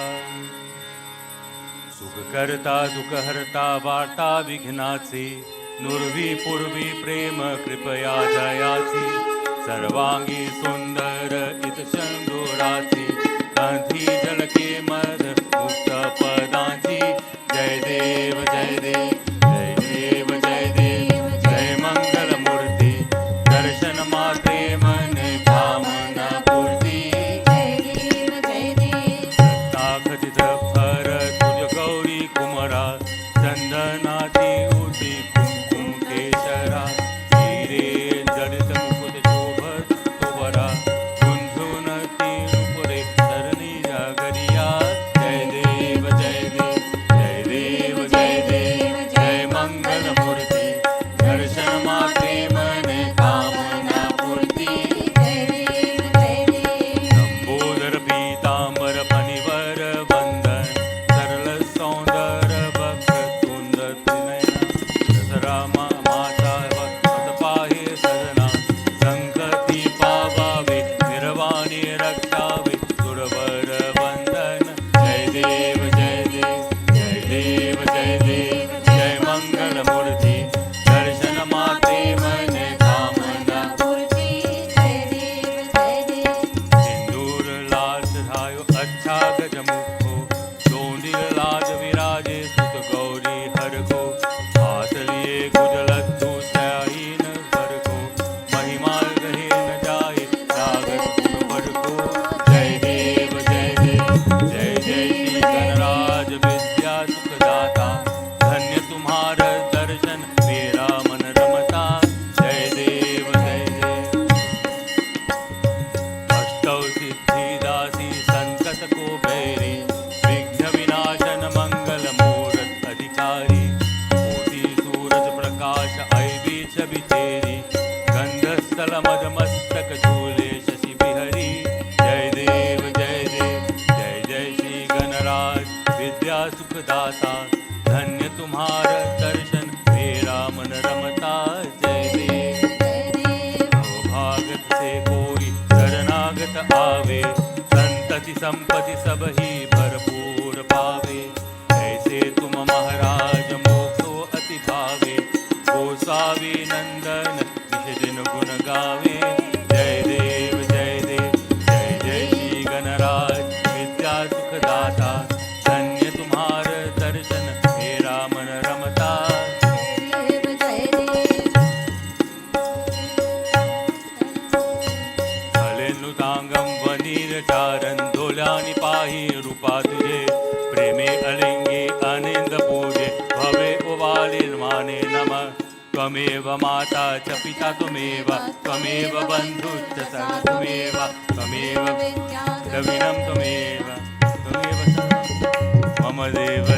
सुखकर्ता दुःखहर्ता वार्ता विघ्नासि नुर्वी पूर्वी प्रेम कृपया जयासि सर्वांगी सुंदर इत चंदोरासि कंठी जल के मद मुक्त पदांसि जय देव जय देव जय देव जय देव जय मंगल मूर्ति दर्शन मात्रे मन कामना पूर्ति जय देव जय देव रत्नाखचित फर तुझ गौरी कुमरा चंदनाती उदी कुमकुम केशरा हीरे जडित मुकुट शोभत तुवरा झुनझुनती नुपुरे धरणी जागरिया जय देव जय देव जय देव जय देव जय मंगल मूर्ति दर्शन मात्रे मन कामना पूर्ति जय देव जय देव लंबोदर पीतांबर फणिवर वंदन सरल सौंदर भक्त सुंदर त्रिनयना दसरा माता मत पाहे सदना संगति पावावे निर्वाणी रक्षावे सुरवर वंदन जय देव जय देव जय देव जय देव जय मंगल मूर्ति दर्शन माते मन कामना पूर्ति जय देव जय देव सिंदूर लाल चढ़ायो अच्छा गजमुखो सोंदिल लाज विराजे सुत गौरी हर को हाथ लिए गुजलद्धु सयाहीन भर को महिमा रहे न जाए लागत पर को जय देव जय देव जय जय श्री गणराज विद्या सुखदाता धन्य तुम्हारा दर्शन मेरा मन रमता जय देव जय देव अष्टौ सिद्धिदासी संकट को बैरी विघ्न विनाशन मंगल मूरत अधिकारी कोटि सूरज प्रकाश ऐबी छवि तेरी गंधस्थल मद मस्तक झूले शशि बिहरी जय देव जय देव जय जय श्री गणराज विद्या सुखदाता धन्य तुम्हारा दर्शन मेरा मन रमता जय देव जय देव भागत से कोई शरणागत आवे संतति संपत्ति सब ही भरपूर पावे ऐसे तुम महाराज मोक्षो अति भावे गोसावी नंदन निश दिन गुण गावे जय देव जय देव जय जय श्री गणराज विद्या सुखदाता धन्य तुम्हारा दर्शन मेरा मन रमता जय देव जय देव फलेनुतांगम वनीर चारण धोल्यानि पाहि रूपा तुझे प्रेमे अलिंगे अनिंद पूजे भवे उवाले माने नमः त्वं त्वमेव माता च पिता त्वमेव त्वमेव बन्धुश्च सखा त्वमेव त्वमेव द्रविणं त्वमेव त्वमेव मम देव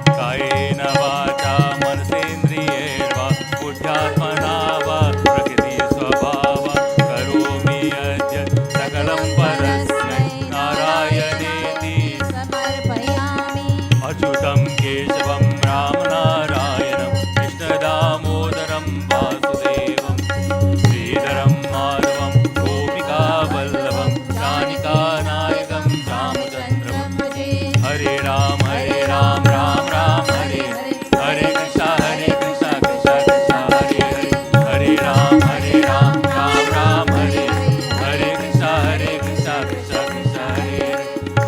कायेन वाचा मनसेन्द्रियैर्वा बुद्ध्यात्मना वा प्रकृतिस्वभावा करोमि यद्य सकलं परस्मै नारायणेति समर्पयामि अच्युतं केशवं रामनारायणं कृष्णदामोदरं वासुदेवं श्रीधरं माधवं गोपिकावल्लभं शानिकानायकं रामचन्द्रं हरे राम राम राम हरे हरे हरे कृष्णा कृष्णा कृष्णा हरे हरे हरे राम राम राम हरे हरे कृष्णा कृष्णा कृष्णा हरे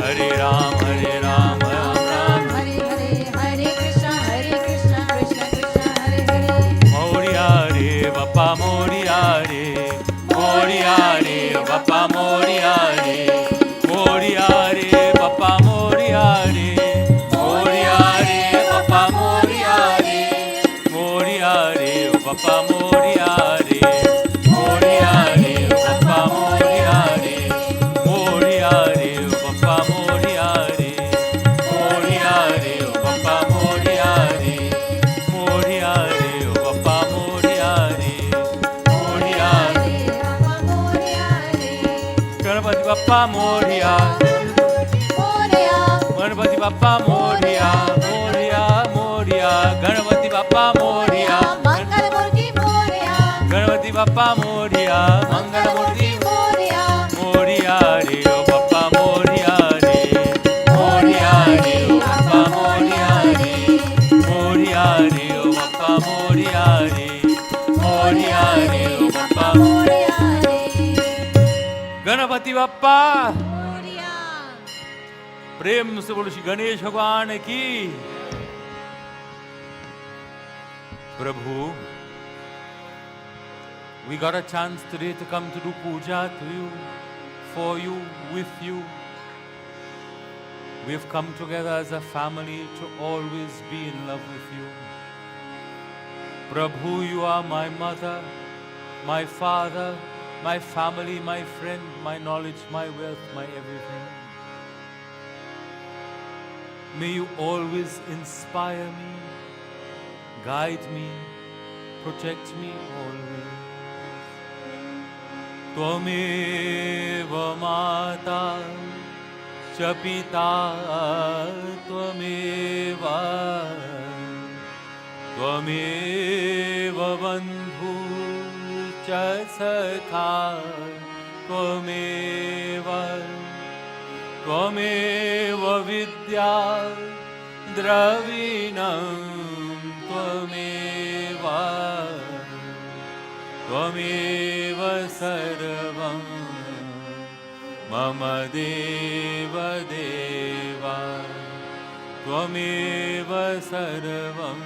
हरे राम राम राम हरे हरे हरे कृष्ण कृष्ण कृष्ण हरे हरे मोरिया रे बप्पा मोरिया रे बप्पा मोरिया रे बप्पा मोरिया रे बप्पा मोरिया रे बप्पा मोरिया रे बप्पा मोरिया रे बप्पा मोरिया रे बप्पा मोरिया रे बप्पा मोरिया रे गणपति बप्पा मोरिया गणपति बप्पा मोरिया गणपति बप्पा मोरिया मंगलमूर्ति मोरया गणपति बप्पा मोरिया मंगलमूर्ति मोरिया रे ओ बप्पा मोरिया रे ओ बप्पा मोरिया रे ओ बप्पा मोरिया रे ओ बप्पा गणपति बप्पा प्रेम से बोलो श्री गणेश भगवान की प्रभु we got a chance today to come to do puja to you, for you, with you. We have come together as a family to always be in love with you. Prabhu, you are my mother, my father, my family, my friend, my knowledge, my wealth, my everything. May you always inspire me, guide me, protect me always. त्वमेव माता च पिता त्वमेव बन्धु च सखा त्वमेव विद्या द्रविणं त्वमेव सर्वं मम देव त्वमेव सर्वं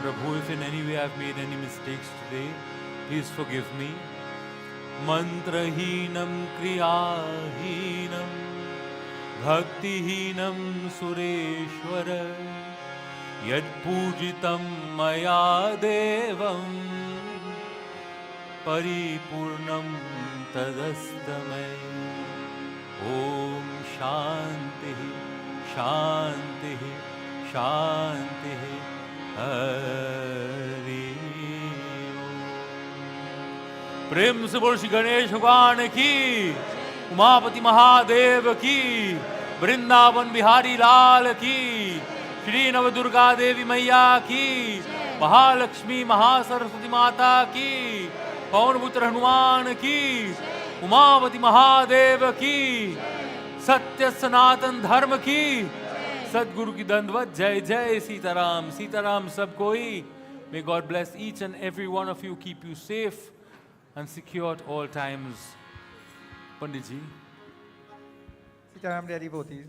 Prabhu, if in any way I've made any mistakes today, please forgive me. Mantrahinam kriyahinam bhaktihinam sureshwara यद पूजितं मया देवं परिपूर्णं तदस्तमै ॐ शान्तिः शान्तिः शान्तिः हरि ओम। प्रेम से बोल श्री गणेश भगवान की, उमापति महादेव की, वृंदावन बिहारी लाल की, श्री नव दुर्गा देवी मैया की, महालक्ष्मी महासरस्वती माता की, पवन पुत्र हनुमान की, उमावती महादेव की, सत्य सनातन धर्म की, सदगुरु की दंडवत जय जय सीताराम। सीताराम सब कोई। May God bless each and every one of you, keep you safe and secure at all times. Pandit ji. Sitaram, dear devotees.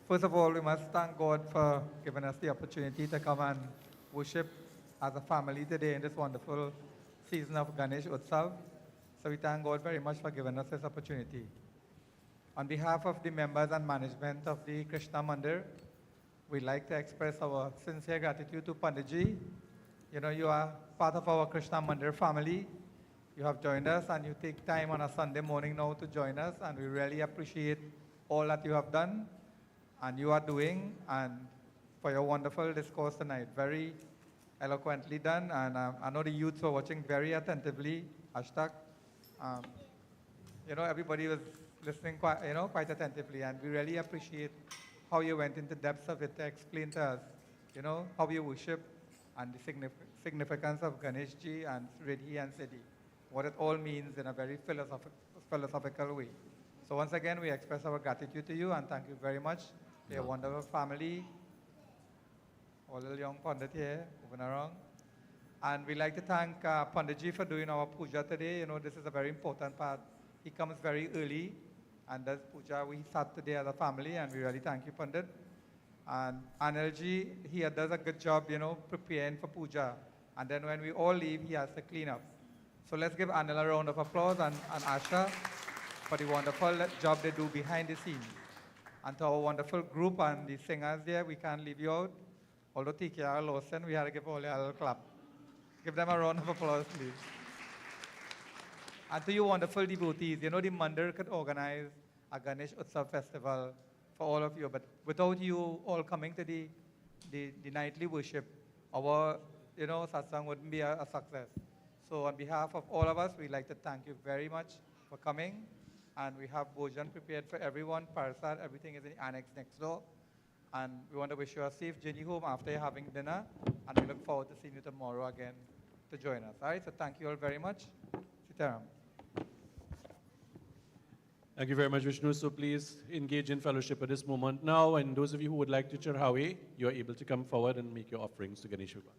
First of all, we must thank God for giving us the opportunity to come and worship as a family today in this wonderful season of Ganesh Utsav. So we thank God very much for giving us this opportunity. On behalf of the members and management of the Krishna Mandir, we'd like to express our sincere gratitude to Panditji. You know, you are part of our Krishna Mandir family. You have joined us and you take time on a Sunday morning now to join us, and we really appreciate all that you have done and you are doing, and for your wonderful discourse tonight. Very eloquently done, and I know the youths were watching very attentively. Hashtag. You know, everybody was listening quite attentively, and we really appreciate how you went into depths of it to explain to us, you know, how you worship and the significance of Ganesh Ji and Riddhi and Siddhi, what it all means in a very philosophical way. So once again, we express our gratitude to you and thank you very much to your wonderful family, all the young Pandit here, moving around. And we'd like to thank Panditji for doing our puja today. You know, this is a very important part. He comes very early and does puja. We start today as a family, and we really thank you, Pandit. And Anilji, he does a good job, you know, preparing for puja. And then when we all leave, he has to clean up. So let's give Anil a round of applause and Asha for the wonderful job they do behind the scenes. And to our wonderful group and the singers there, we can't leave you out. Although TKR Lawson, we had to give all a little clap. Give them a round of applause, please. And to you wonderful devotees, you know, the Mandir could organize a Ganesh Utsav festival for all of you, but without you all coming to the nightly worship, our, you know, satsang wouldn't be a success. So on behalf of all of us, we'd like to thank you very much for coming. And we have bhojan prepared for everyone, parasad, everything is in the annex next door. And we want to wish you a safe journey home after you're having dinner. And we look forward to seeing you tomorrow again to join us. All right, so thank you all very much. Sitaram. Thank you very much, Vishnu. So please engage in fellowship at this moment now. And those of you who would like to Chirhawe, you're able to come forward and make your offerings to Ganesh Bhagwan.